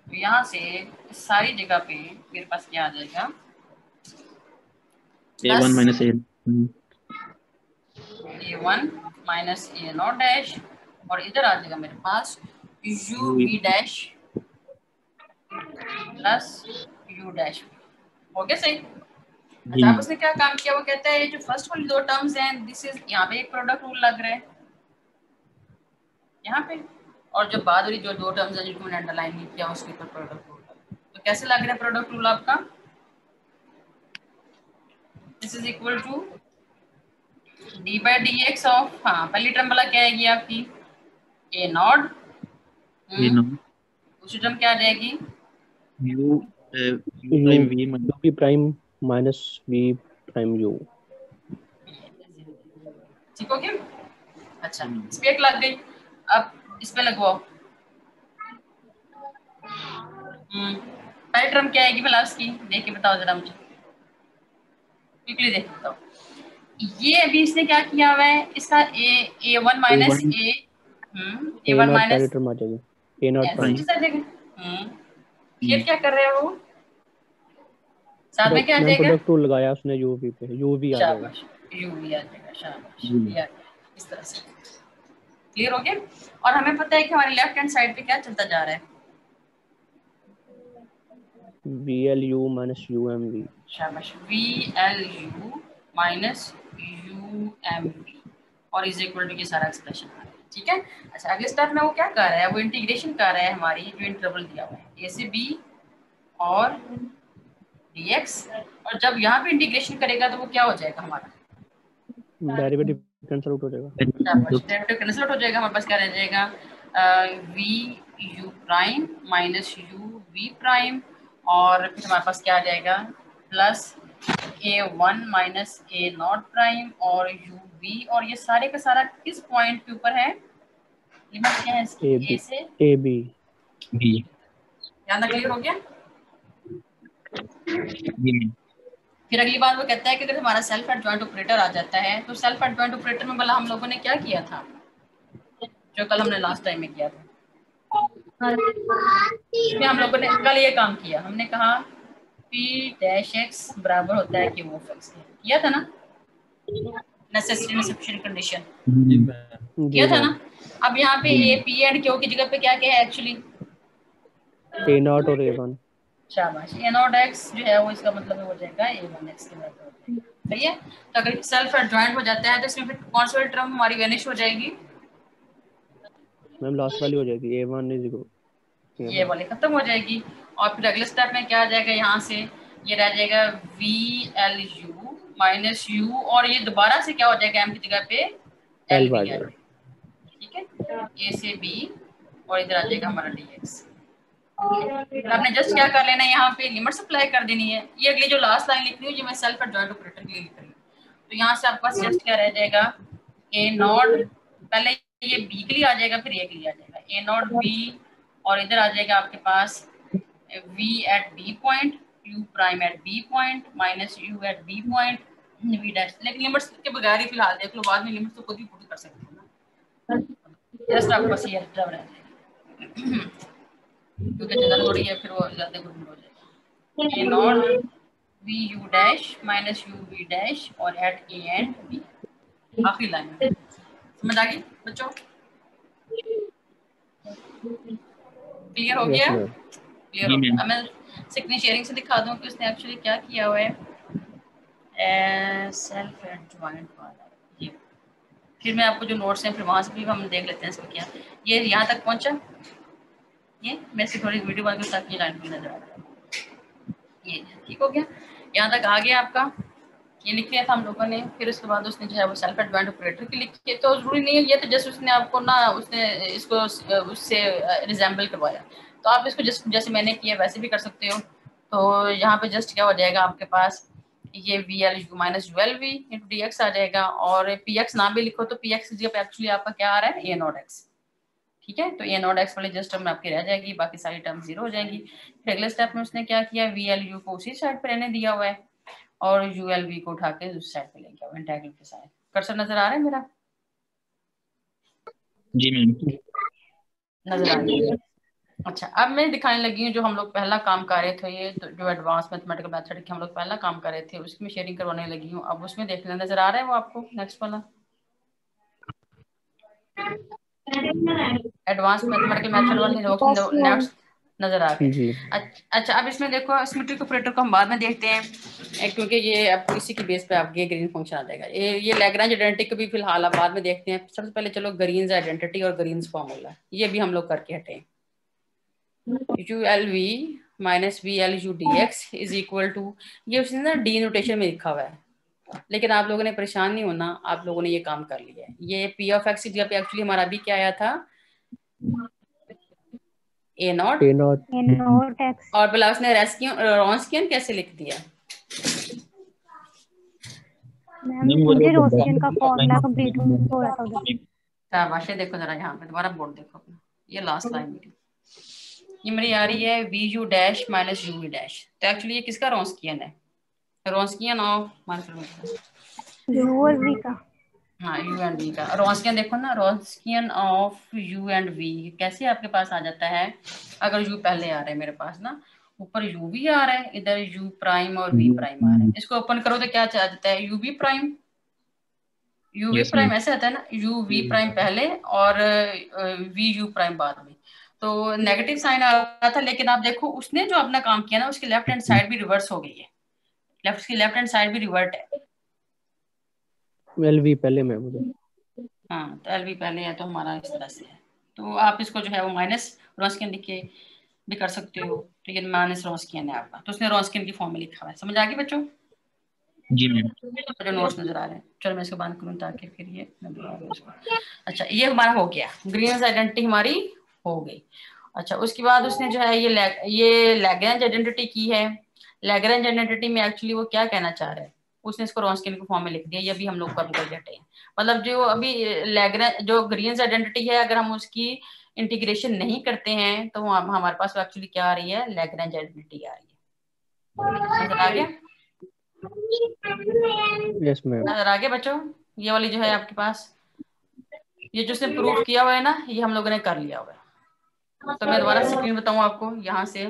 तो यहाँ से इस सारी जगह पे मेरे पास क्या आ जाएगा, A1 minus A। A1 minus A0 dash और इधर आ जाएगा मेरे पास UV dash plus U dash, हो गया सही। जी अच्छा अब मैम। उसने क्या काम किया, वो कहता है ये जो फर्स्ट वाली दो टर्म्स हैं दिस इज, यहाँ पे एक प्रोडक्ट रूल लग रहा है यहाँ पे, और जो बाद वाली जो दो टर्म्स हैं जिनको मैंने अंडरलाइन नहीं किया उसके ऊपर प्रोडक्ट रूल, तो कैसे लग रहा है प्रोडक्ट रूल आपका, this is equal to d by dx of, हाँ पहली टर्म वाला क्या आएगी आपकी A0 ये नो दूसरी टर्म क्या आ जाएगी? U u prime we u p prime minus v prime u. ठीक हो गया? अच्छा, इस पे एक लग गई, अब इस पे लगवाओ। पहली टर्म क्या आएगी भला उसकी, देख के बताओ जरा मुझे, क्विकली देख बताओ। ये अभी इसने क्या किया हुआ है, इसका A one minus A A one not पहली माइनस टर्म आ जाएगी, ए नॉट ऐसे प्राइम। चीज आ जाएगा। फिर क्या कर रहे हो, साथ में क्या आ मैम जाएगा? प्रोडक्ट टूल लगाया उसने, यू वी पे, यू वी आ जाएगा। शाबाश, यू भी आ जाएगा, शाबाश, ये आ जाएगा इस तरह से। क्लियर हो गया? और हमें पता है कि हमारी लेफ्ट हैंड साइड पे क्या चलता जा रहा है, we L you minus U M V. शाबाश, V L you minus U M V और इज इक्वल टू ये सारा एक्सप्रेशन आ रहा है। ठीक है। अच्छा, अगले स्टेप में वो क्या कर रहा है, वो इंटीग्रेशन कर रहा है हमारी जो इंटरवल दिया हुआ है ए से बी और dx, और जब यहाँ पे इंटीग्रेशन करेगा तो वो क्या हो जाएगा हमारा, डेरिवेटिव कैंसिल आउट हो जाएगा। डेरिवेटिव कैंसिल आउट हो जाएगा, हमारे पास क्या रह जाएगा, v you prime minus u we prime, और फिर हमारे पास क्या आ जाएगा plus A one minus a not prime और यू वी, और ये सारे का सारा किस पॉइंट के ऊपर है, लिमिट क्या है इसकी, ए से ए बी। यहाँ तक क्लियर हो गया? फिर अगली बात वो कहता है कि अगर हमारा सेल्फ एडजॉइंट ऑपरेटर आ जाता है, तो सेल्फ एडजॉइंट ऑपरेटर में भला हम लोगों ने क्या किया था, जो कल हमने लास्ट टाइम में किया था, इसमें हम लोगों ने कल ये काम किया, हमने कहा p डैश x बराबर होता है q ऑफ x, किया था ना, नेसेसरी सफिशिएंट कंडीशन किया था ना। अब यहाँ पे a p एंड q की जगह पे क्या क्या है एक्चुअली, ए नॉट और ए वन। शाबाश, ए नॉट एक्स जो है वो इसका मतलब हो जाएगा ए वन एक्स के बराबर हो जाएगा। सही है। तो अगर सेल्फ एडजॉइंट हो जाता है तो इसमें फिर कौन सी टर्म हमारी वैनिश हो जाएगी, मैम लास्ट वाली हो जाएगी, ए वन इज इक्वल, ये वाली खत्म हो जाएगी। और फिर अगले स्टेप में क्या आ जाएगा, यहाँ से ये रह जाएगा we L you minus you, और ये दोबारा से क्या हो जाएगा एम की जगह पे एल बी आ जाएगा। ठीक है, ए से बी और इधर आ जाएगा हमारा डी एक्स। आपने जस्ट क्या कर लेना है, यहाँ पे लिमिट्स अप्लाई कर देनी है। ये अगली जो लास्ट लाइन लिख रही हूँ, ये मैं सेल्फ एडजॉइंट ऑपरेटर के लिए लिख रही हूँ। तो यहाँ से आपके पास जस्ट क्या रह जाएगा, ए नॉट, पहले ये बी के लिए आ जाएगा फिर ए के लिए आ जाएगा, ए नॉट बी, और इधर आ जाएगा आपके पास v at b point, u prime at b point minus u at b point v dash. लेकिन लिमिट्स के बगैर ही फिलहाल देख लो, बाद में लिमिट्स तो खुद ही पुट कर सकते हो ना, जस्ट आपके पास ये टर्म रह जाएगा क्योंकि जगह थोड़ी है, फिर वो ज्यादा गुड हो जाएगा। A not v u dash minus u v dash और एट ए एंड बी, आखिरी लाइन में। समझ आ गई बच्चों? क्लियर हो गया? क्लियर हो गया। अब मैं स्क्रीन शेयरिंग से दिखा दूं कि उसने एक्चुअली क्या किया हुआ है, सेल्फ एडजॉइंट वाला ये। फिर मैं आपको जो नोट्स हैं फिर वहां से भी हम देख लेते हैं इसको क्या। ये यहाँ तक पहुंचा, ये मैं से थोड़ी वीडियो बना के ताकि लाइन भी नजर आ जाए। ये ठीक हो गया, यहाँ तक आ गया आपका। ये लिख लिया था हम लोगों ने। फिर उसके बाद उसने जो है वो सेल्फ एडजॉइंट ऑपरेटर की लिखी है, तो जरूरी नहीं है ये, तो जस्ट उसने आपको ना उसने इसको उससे रिजेंबल करवाया, तो आप इसको जस्ट जैसे मैंने किया वैसे भी कर सकते हो। तो यहाँ पे जस्ट क्या हो जाएगा आपके पास, ये v L you minus u L v into d x आ जाएगा, और पी एक्स नाम भी लिखो तो पी एक्स जगह पे एक्चुअली आपका क्या आ रहा है, ए नॉट एक्स। ठीक है, तो ए नॉट एक्स वाली जस्ट टर्म आपकी रह जाएगी, बाकी सारी टर्म जीरो हो जाएगी। फिर अगले स्टेप में उसने क्या किया, वी एल यू को उसी साइड पर रहने दिया हुआ है और यू एल वी को उठा के उस साइड पे ले गया हुआ इंटीग्रल के साथ। कर्सर नजर आ रहा है मेरा? जी मैम, नजर आ रही है। अच्छा, अब मैं दिखाने लगी हूँ जो हम लोग पहला काम कर रहे थे, ये जो एडवांस मैथमेटिकल मेथड के हम लोग पहला काम कर रहे थे उसमें शेयरिंग करवाने लगी हूँ। अब उसमें देखना नजर आ रहा है वो आपको, नेक्स्ट वाला एडवांस मैथमेटिकल मेथड वाले नेक्स्ट नजर आ गए। अच्छा, अब इसमें देखो सिमेट्रिक ऑपरेटर को हम बाद में देखते हैं क्योंकि ये अब इसी की बेस पे आपके ग्रीन फंक्शन आ जाएगा। ये लैग्रेंज आइडेंटिटी को भी फिलहाल आप बाद में देखते हैं। सबसे पहले चलो ग्रीन्स आइडेंटिटी और ग्रीन्स फॉर्मूला ये भी हम लोग करके हटे। U L v minus v L u d x is equal to, ये उसने ना डी नोटेशन में लिखा हुआ है, लेकिन आप लोगों ने परेशान नहीं होना, आप लोगों ने ये काम कर लिया है। ये पी ऑफ एक्स की जगह पे एक्चुअली हमारा अभी क्या आया था, a naught a naught a not x. और बोला उसने रॉन्स्कियन कैसे लिख दिया? मैम मैम वो मुझे जो रोस्टियन का फॉर्मूला कंप्लीट हो रहा था उधर। शाबाश, देखो जरा यहाँ पे दोबारा बोर्ड देखो अपना, ये लास्ट लाइन मेरी, ये मेरी आ रही है v u dash minus u v dash. तो एक्चुअली ये किसका रॉन्स्कियन है? रॉन्स्कियन ऑफ यू और वी का। हाँ यू एंड वी का रॉन्स्कियन देखो ना, Wronskian of u and v कैसे आपके पास आ जाता है? अगर यू पहले आ रहा है मेरे पास ना, ऊपर यू भी आ रहा है, इधर यू प्राइम और वी प्राइम आ रहा है, इसको ओपन करो तो क्या आ जाता है? U we prime, u v yes prime ma'am. ऐसे आता है ना, यू वी प्राइम पहले और वी यू प्राइम बाद में। तो नेगेटिव साइन आ रहा था, लेकिन आप देखो उसने जो अपना काम किया ना, उसकी लेफ्ट हैंड साइड भी रिवर्स हो गई है, लेफ्ट हैंड साइड भी रिवर्ट है। एल वी पहले मैम उधर। हाँ तो एल वी पहले है तो हमारा इस तरह से है। तो आप इसको जो है वो माइनस रॉन्स्कियन लिख के भी कर सकते हो, ठीक है, माइनस रॉन्स्कियन है आपका, तो उसने रॉन्स्कियन की फॉर्म में लिखा हुआ है। समझ आ गई बच्चों? जी मैम। जो नोट्स नजर आ रहे हैं, चलो मैं इसको बंद करूँ ताकि फिर ये मैं बुला लूं इसको। अच्छा ये हमारा हो गया, ग्रीन्स आइडेंटिटी हमारी हो गई। अच्छा उसके बाद उसने जो है ये लैग्रेंज आइडेंटिटी की है। लैग्रेंज आइडेंटिटी में एक्चुअली वो क्या कहना चाह रहा है, उसने इसको रॉन्स्कियन के फॉर्म में लिख दिया, ये भी हम लोग कर लेते हैं। मतलब जो अभी लैग्रेंज जो ग्रीन्स आइडेंटिटी है, अगर हम उसकी इंटीग्रेशन नहीं करते हैं तो हमारे पास एक्चुअली क्या आ रही है? लैग्रेंज आइडेंटिटी आ रही है। नजर आ गया? Yes ma'am. नजर आ गया बच्चों? ये वाली जो है आपके पास, ये जो उसने प्रूफ किया हुआ है ना, ये हम लोगों ने कर लिया हुआ है। तो मैं दोबारा स्क्रीन बताऊं आपको, यहाँ से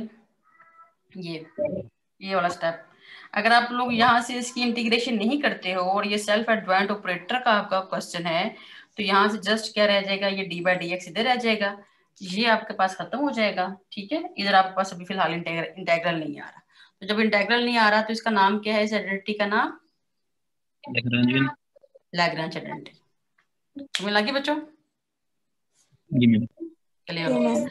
ये वाला स्टेप, अगर आप लोग यहाँ से इसकी इंटीग्रेशन नहीं करते हो और ये सेल्फ एडजॉइंट ऑपरेटर का आपका क्वेश्चन है, तो यहाँ से जस्ट क्या रह जाएगा? ये डी बाई डी एक्स इधर रह जाएगा, ये आपके पास खत्म हो जाएगा, ठीक है। इधर आपके पास अभी फिलहाल इंटेग्रल नहीं आ रहा, तो जब इंटेग्रल नहीं आ रहा तो इसका नाम क्या है? इस आइडेंटिटी का नाम लैग्रेंज आइडेंटिटी। समझ लगी बच्चों? जी मैम। क्लियर हो गया?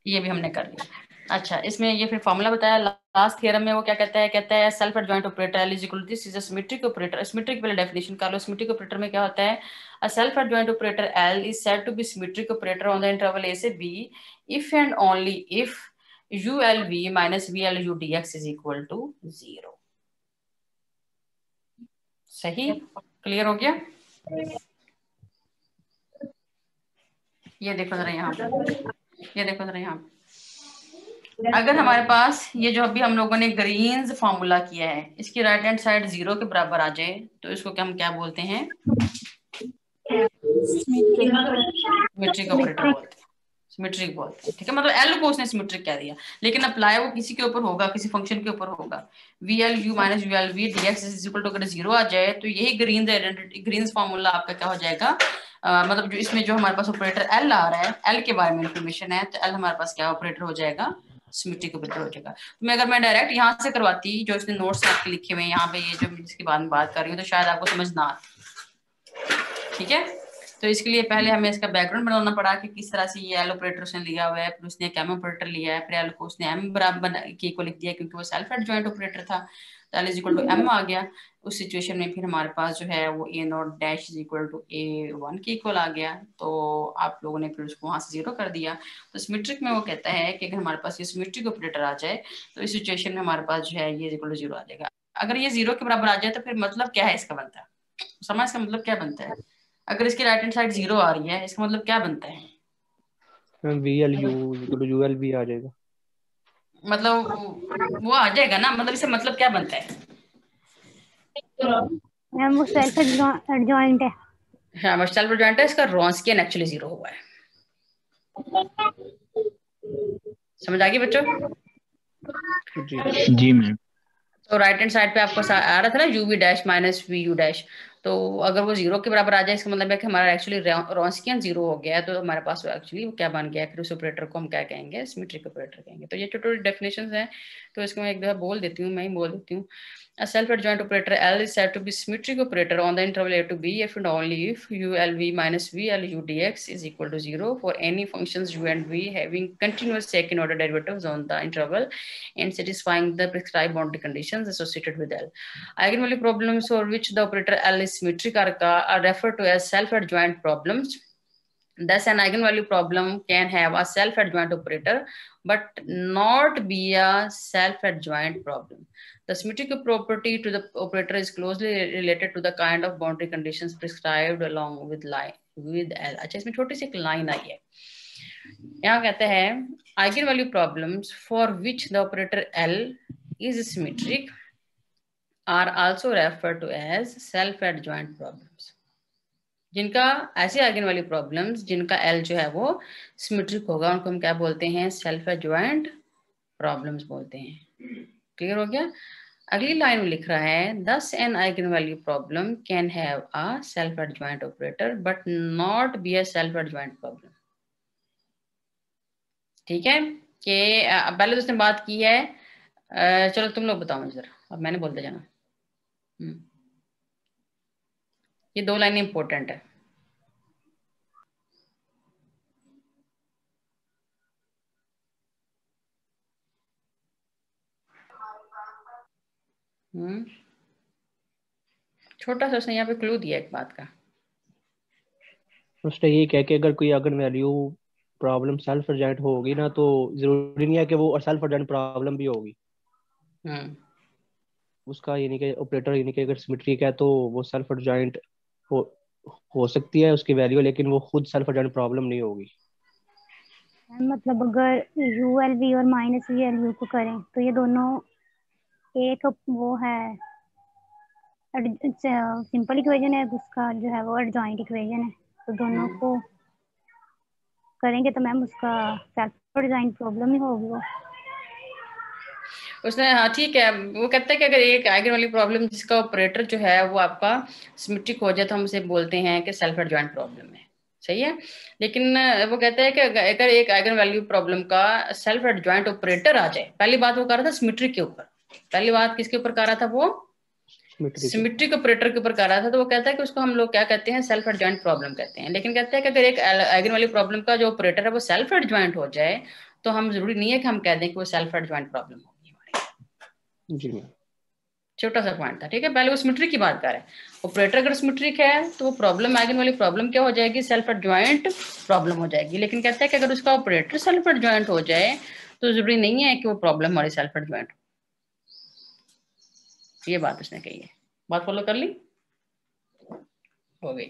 ये भी हमने कर लिया। अच्छा इसमें ये फिर फॉर्मूला बताया लास्ट थ्योरम में, वो क्या कहता है? कहता है self adjoint operator L is equal to this is a symmetric operator. Symmetric पहले डेफिनेशन कर लो। सिमेट्रिक ऑपरेटर में क्या होता है? A self adjoint operator L is said to be symmetric operator on the interval a से b if and only if u L v minus v L u d x is equal to 0। सही? क्लियर हो गया? ये देखो जरा यहाँ पे, ये देखो जरा यहाँ पे, अगर हमारे पास ये जो अभी हम लोगों ने ग्रीन्स फॉर्मूला किया है, इसकी राइट हैंड साइड 0 के बराबर आ जाए तो इसको क्या हम क्या बोलते हैं? सिमेट्रिक ऑपरेटर बोलते हैं, सिमेट्रिक बोलते हैं, ठीक है। मतलब एल को उसने सिमेट्रिक कह दिया, लेकिन अप्लाई वो किसी के ऊपर होगा, किसी फंक्शन के ऊपर होगा। V L you minus v L v d x is equal to, अगर 0 आ जाए तो यही ग्रीन्स आइडेंटिटी, ग्रीन्स फॉर्मूला आपका क्या हो जाएगा? मतलब जो इसमें जो हमारे पास ऑपरेटर एल आ रहा है, एल के बारे में इंफॉर्मेशन है, तो एल हमारे पास क्या ऑपरेटर हो जाएगा? सिमेट्रिक ऑपरेटर हो जाएगा। तो अगर मैं डायरेक्ट यहाँ से करवाती, जो इसने नोट्स आपके लिखे हुए हैं यहाँ पे, ये जो इसके बाद में बात कर रही हूँ, तो शायद आपको समझ ना आती, ठीक है। तो इसके लिए पहले हमें इसका बैकग्राउंड बनाना पड़ा कि किस तरह से ये एल ऑपरेटर उसने लिया हुआ है, फिर उसने एक एम ऑपरेटर लिया है, फिर एल को उसने एम बराबर के को लिख दिया क्योंकि वो सेल्फ एडजॉइंट ऑपरेटर था, तो L is equal to M आ गया। उस सिचुएशन में फिर हमारे पास जो है वो a not dash is equal to a one के इक्वल आ गया। तो आप लोगों ने फिर उसको वहां से 0 कर दिया। तो सिमेट्रिक में वो कहता है कि अगर हमारे पास ये सिमेट्रिक ऑपरेटर आ जाए तो इस सिचुएशन में हमारे पास जो है ये इक्वल टू 0 आ जाएगा। अगर ये 0 के बराबर आ जाए तो फिर मतलब क्या है इसका बनता है? समझ का मतलब क्या बनता है? अगर इसकी राइट हैंड साइड 0 आ रही है, इसका मतलब क्या बनता है? We L u equal to u L v आ जाएगा। मतलब वो आ जाएगा ना, मतलब इससे मतलब क्या बनता है? मैम वो सेल्फ एडजॉइंट है। हाँ बस सेल्फ एडजॉइंट है, इसका रॉन्स्कियन एक्चुअली 0 हुआ है। समझ आ गई बच्चों? जी मैम। तो राइट हैंड साइड पे आपको आ रहा था ना u v dash minus v u dash, तो अगर वो 0 के बराबर आ जाए इसका मतलब है कि हमारा एक्चुअली रॉन्स्कियन 0 हो गया है, तो हमारे पास एक्चुअली क्या बन गया है? फिर उस ऑपरेटर को हम क्या कहेंगे? सिमेट्रिक ऑपरेटर कहेंगे। तो ये छोटे डेफिनेशंस हैं, तो इसको मैं एक दफा बोल देती हूँ, मैं ही बोल देती हूँ। A self-adjoint operator L is said to be symmetric operator on the interval a to b if and only if u L v minus v L u dx is equal to 0 for any functions u and v having continuous second order derivatives on the interval and satisfying the prescribed boundary conditions associated with L. Eigenvalue problems for which the operator L is symmetric are referred to as self-adjoint problems. Thus, an eigenvalue problem can have a self-adjoint operator, but not be a self-adjoint problem. The symmetric property to the operator is closely related to the kind of boundary conditions prescribed along with L. अच्छा, इसमें छोटी सी एक लाइन आई है, यहाँ कहते हैं eigenvalue problems for which the operator L is symmetric are also referred to as self-adjoint problems. जिनका ऐसे आइगन वाली प्रॉब्लम्स जिनका एल जो है वो सिमेट्रिक होगा उनको हम क्या बोलते हैं, सेल्फ एडजॉइंट प्रॉब्लम्स बोलते हैं। क्लियर हो गया। अगली लाइन में लिख रहा है दस an eigen value problem can have a self adjoint operator but not be a self adjoint problem. ठीक है कि पहले तो उसने बात की है, चलो तुम लोग बताओ मुझे जरा, अब मैंने बोलते जाना। ये दो लाइनें इंपॉर्टेंट है। छोटा सा उसने यहाँ पे क्लू दिया एक बात का। उसने ये कह के अगर कोई अगर वैल्यू प्रॉब्लम सेल्फ एडजॉइंट होगी ना तो जरूरी नहीं है कि वो सेल्फ एडजॉइंट प्रॉब्लम भी होगी। उसका यानी कि ऑपरेटर यानी कि अगर सिमेट्रिक है तो वो सेल्फ एडजॉइंट हो सकती है उसकी वैल्यू, लेकिन वो खुद सेल्फ एडजॉइंट प्रॉब्लम नहीं होगी। मतलब अगर ULV और -VLU को करें तो ये दोनों एक वो है सिंपल इक्वेशन है, उसका जो है वो एडजॉइंट इक्वेशन है, तो दोनों को करेंगे तो मैम उसका सेल्फ एडजॉइंट प्रॉब्लम ही होगी वो। उसने हाँ ठीक है, वो कहता है कि अगर एक आइगन वाली प्रॉब्लम जिसका ऑपरेटर जो है वो आपका सिमेट्रिक हो जाए तो हम उसे बोलते हैं कि सेल्फ एडजॉइंट प्रॉब्लम है। सही है, लेकिन वो कहता है कि अगर एक आइगन वैल्यू प्रॉब्लम का सेल्फ एडजॉइंट ऑपरेटर आ जाए, पहली बात वो कर रहा था सिमेट्रिक के ऊपर, पहली बात किसके ऊपर कर रहा था, वो सिमेट्रिक ऑपरेटर के ऊपर कर रहा था, तो वो कहता है कि उसको हम लोग क्या कहते हैं, सेल्फ एडजॉइंट प्रॉब्लम कहते हैं। लेकिन कहता है कि अगर एक आइगन वाली प्रॉब्लम का जो ऑपरेटर है वो सेल्फ एडजॉइंट हो जाए तो हम जरूरी नहीं है कि हम कह दें कि वो सेल्फ एडजॉइंट प्रॉब्लम होगी। जी छोटा सा पॉइंट था। ठीक है, पहले वो सिमेट्रिक की बात कर रहे हैं। ऑपरेटर अगर सिमेट्रिक है तो वो प्रॉब्लम आइगन वाली प्रॉब्लम क्या हो जाएगी, सेल्फ एडजॉइंट प्रॉब्लम हो जाएगी। लेकिन कहता है कि अगर उसका ऑपरेटर सेल्फ एडजॉइंट हो जाए तो जरूरी नहीं है कि वो प्रॉब्लम हमारी सेल्फ एडजॉइंट। ये बात उसने कही है, बात फॉलो कर ली, हो गई।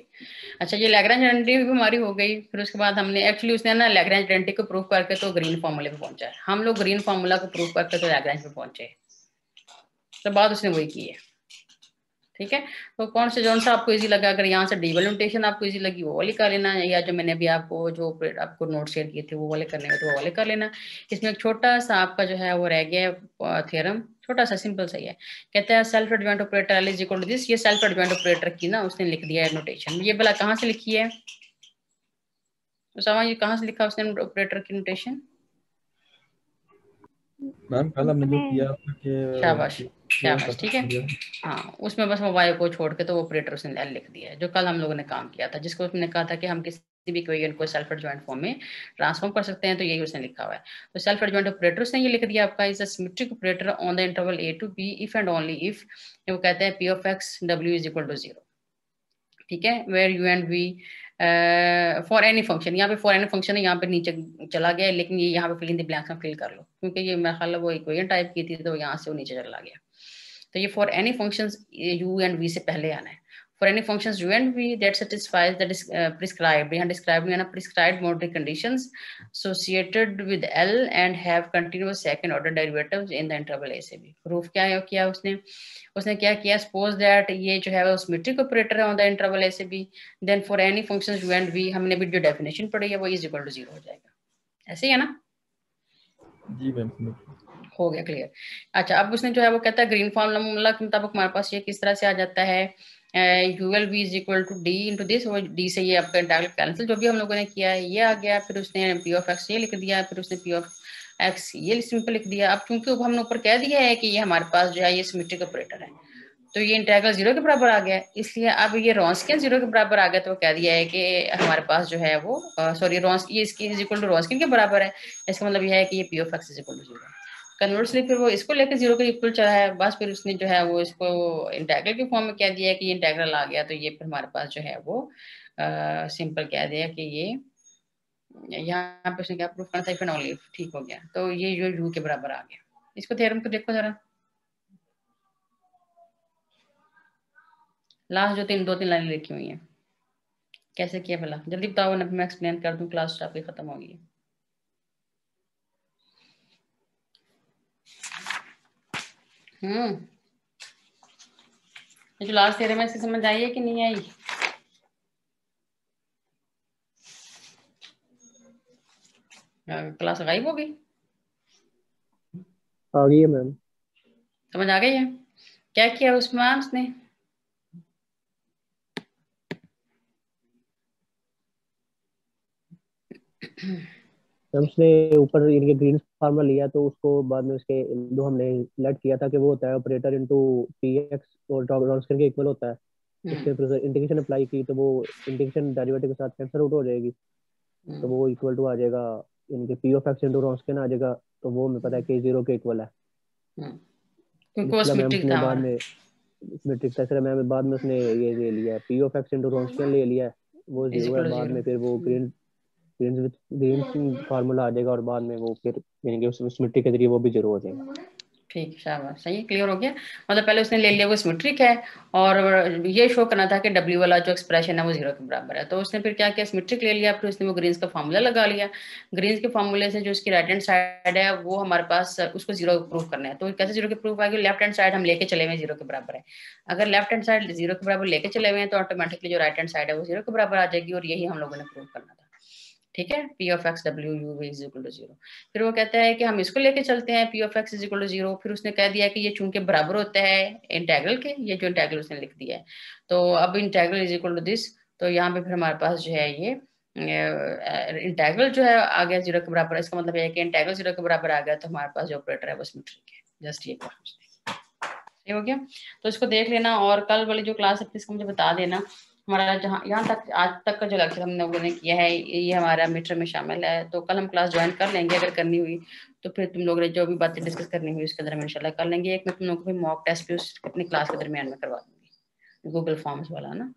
अच्छा, ये लैग्रेंज आइडेंटिटी भी हमारी हो गई। फिर उसके बाद हमने एक्चुअली उसने ना लैग्रेंज आइडेंटिटी को प्रूव करके तो ग्रीन फार्मूले पे पहुंचा है, हम लोग ग्रीन फार्मूला को प्रूव करके तो लैग्रेंज पे पहुंचे, तो बात उसने वही की है। ठीक है, तो कौन से जौन सा आपको इजी लगा, अगर यहाँ से डबल नोटेशन आपको इजी लगी वो वाली कर लेना, या जो मैंने अभी आपको नोट शेयर किए थे वो वाले करने में तो वो वाले कर लेना। इसमें एक छोटा सा आपका जो है वो रह गया थ्योरम, छोटा सा सिंपल सा ही है। कहते हैं self adjoint operator L is equal to this, ये सेल्फ एडजॉइंट ऑपरेटर की ना उसने लिख दिया है नोटेशन। ये भला कहाँ से लिखी है उसामा, ये कहाँ से लिखा उसने ऑपरेटर की नोटेशन? मैम कल हमने जो किया शाबाश शाबाश, ठीक है। हाँ, उसमें बस वो वाई को छोड़ के तो वो ऑपरेटर उसने L लिख दिया है, जो कल हम लोगों ने काम किया था, जिसको उसने कहा था कि हम किसी भी इक्वेशन को सेल्फ एडजॉइंट फॉर्म में ट्रांसफॉर्म कर सकते हैं, तो यही उसने लिखा हुआ है। तो सेल्फ एडजॉइंट ऑपरेटर उसने ये लिख दिया आपका, is a symmetric operator on the interval A to B if and only if, वो कहते हैं P of X W is equal to 0। ठीक है, where U and V for any function, यहाँ पे फॉर एनी फंक्शन है, यहाँ पे नीचे चला गया, लेकिन ये यहाँ पे फिल इन द ब्लैंक्स में फिल कर लो, क्योंकि ये मेरा ख्याल है वो इक्वेशन टाइप की थी तो यहाँ से वो नीचे चला गया। तो ये for any functions U and V से पहले आना है। For any functions U and V that satisfies the prescribed, यहाँ डिस्क्राइब में है ना, prescribed boundary conditions associated with L and have continuous second order derivatives in the interval A से B। प्रूफ क्या है किया उसने क्या किया, सपोज दैट ये जो है वो सिमेट्रिक ऑपरेटर है ऑन द इंटरवल A से B, then for any functions U and V हमने भी जो डेफिनेशन पढ़ी है वो इज इक्वल टू 0 हो जाएगा। ऐसे ही है ना? जी मैम, हो गया क्लियर। अच्छा, अब उसने जो है वो कहता है ग्रीन फार्मूला के मुताबिक हमारे पास ये किस तरह से आ जाता है, ULV is equal to D into this, और D से ये आपका इंटीग्रल कैंसिल, जो भी हम लोगों ने किया है ये आ गया। फिर उसने P of X ये लिख दिया, फिर उसने P of X ये सिंपल लिख दिया। अब चूंकि हमने ऊपर कह दिया है कि ये हमारे पास जो है ये सिमेट्रिक ऑपरेटर है, तो ये इंटीग्रल 0 के बराबर आ गया, इसलिए अब ये रॉन्स्कियन 0 के बराबर आ गया, तो कह दिया है कि हमारे पास जो है वो सॉरी ये इसकी इज इक्वल टू रॉन्स्कियन के बराबर है। इसका मतलब ये है कि ये P of X is equal to 0। Conversely फिर वो इसको लेकर 0 के इक्वल चला है, बस फिर उसने जो है वो इसको इंटीग्रल के फॉर्म में कह दिया है कि ये इंटीग्रल आ गया, तो ये फिर हमारे पास जो है वो सिंपल कह दिया कि ये यहाँ पे उसने क्या प्रूफ करना था, इफ एंड ओनली इफ, ठीक हो गया। तो ये जो यू के बराबर आ गया। इसको थ्योरम को देखो जरा, लास्ट जो दो तीन लाइनें लिखी हुई हैं, कैसे किया भला, जल्दी बताओ ना, मैं एक्सप्लेन कर दूं, क्लास आपकी खत्म होगी। ये जो लास्ट थ्योरम है इसकी समझ आई है कि नहीं आई? क्लास गायब हो गई? आ गई है मैम। समझ आ गई है? क्या किया उसमें उसने? मैम उसने ऊपर इनके ग्रीन फार्मूला लिया, तो उसको बाद में उसके जो हमने लेट किया था कि वो होता है ऑपरेटर इनटू पी एक्स और रॉन्स्कियन के इक्वल होता है, उसके फिर इंटीग्रेशन अप्लाई की तो वो इंटीग्रेशन डेरिवेटिव के साथ कैंसिल आउट हो जाएगी, तो वो इक्वल टू आ जाएगा इनके पी ऑफ एक्स इनटू रॉन्स्कियन आ जाएगा, तो वो हमें पता है कि 0 के इक्वल है। क्योंकि सिमेट्रिक था, बाद में सिमेट्रिक था, इसलिए मैम बाद में उसने ये ले लिया है पी ऑफ एक्स इनटू रॉन्स्कियन ले लिया है, वो 0 है। बाद में फिर वो ग्रीन फार्मूला आ जाएगा और बाद में वो फिर यानी कि उस सिमेट्रिक के जरिए वो भी 0 हो जाएगा। ठीक, शाबाश, सही, क्लियर हो गया। मतलब पहले उसने ले लिया वो सिमेट्रिक है, और ये शो करना था कि W वाला जो एक्सप्रेशन है वो 0 के बराबर है, तो उसने फिर क्या किया, सिमेट्रिक ले लिया, फिर उसने वो ग्रीन्स का फार्मूला लगा लिया। ग्रीन्स के फार्मूले से जो उसकी राइट हैंड साइड है वो हमारे पास, उसको 0 प्रूफ करना है। तो कैसे 0 के प्रूफ आएगी? लेफ्ट हैंड साइड हम लेके चले हुए 0 के बराबर है। अगर लेफ्ट हैंड साइड 0 के बराबर लेके चले हुए हैं तो ऑटोमेटिकली जो राइट हैंड साइड है वो 0 के बराबर आ जाएगी, और यही हम लोगों ने प्रूव करना था। ठीक है, P of x W U V is equal to 0। फिर वो कहता है कि हम इसको लेके चलते हैं P of x is equal to 0। फिर उसने कह दिया कि ये चूंकि बराबर होता है इंटेग्रल के, ये जो इंटेग्रल उसने लिख दिया है, तो अब integral is equal to this, तो यहाँ पे फिर हमारे पास जो है ये इंटेग्रल जो है आ गया 0 के बराबर। इसका मतलब है कि इंटेग्रल 0 के बराबर आ गया, तो हमारे पास जो ऑपरेटर है वो सिमेट्रिक है। जस्ट ये सही हो गया। तो इसको देख लेना, और कल वाली जो क्लास है इसको मुझे बता देना। हमारा जहाँ यहाँ तक आज तक का जो लेक्चर हम लोगों ने किया है ये हमारा मीटर में शामिल है, तो कल हम क्लास ज्वाइन कर लेंगे अगर करनी हुई, तो फिर तुम लोगों ने जो भी बातें डिस्कस करनी हुई उसके अंदर हम इंशाल्लाह कर लेंगे। एक मैं तुम लोगों को भी मॉक टेस्ट भी अपनी क्लास के दरमियान में करवा दूंगी, गूगल फॉर्म्स वाला ना।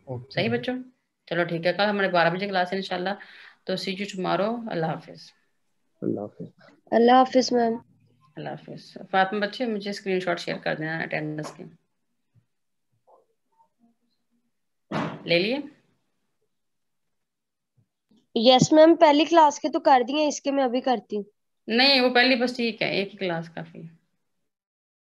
सही बच्चों, चलो ठीक है, कल हमारे 12 बजे क्लास है इंशाल्लाह, तो सी यू टुमारो। अल्लाह हाफिज। अल्लाह हाफिज मैम। अल्लाह हाफिज। फातिमा बच्चे मुझे स्क्रीनशॉट शेयर कर देना अटेंडेंस के, ले लिए? यस मैम, पहली क्लास के तो कर दिए, इसके मैं अभी करती हूँ। नहीं वो पहली बस ठीक है, एक ही क्लास काफी है।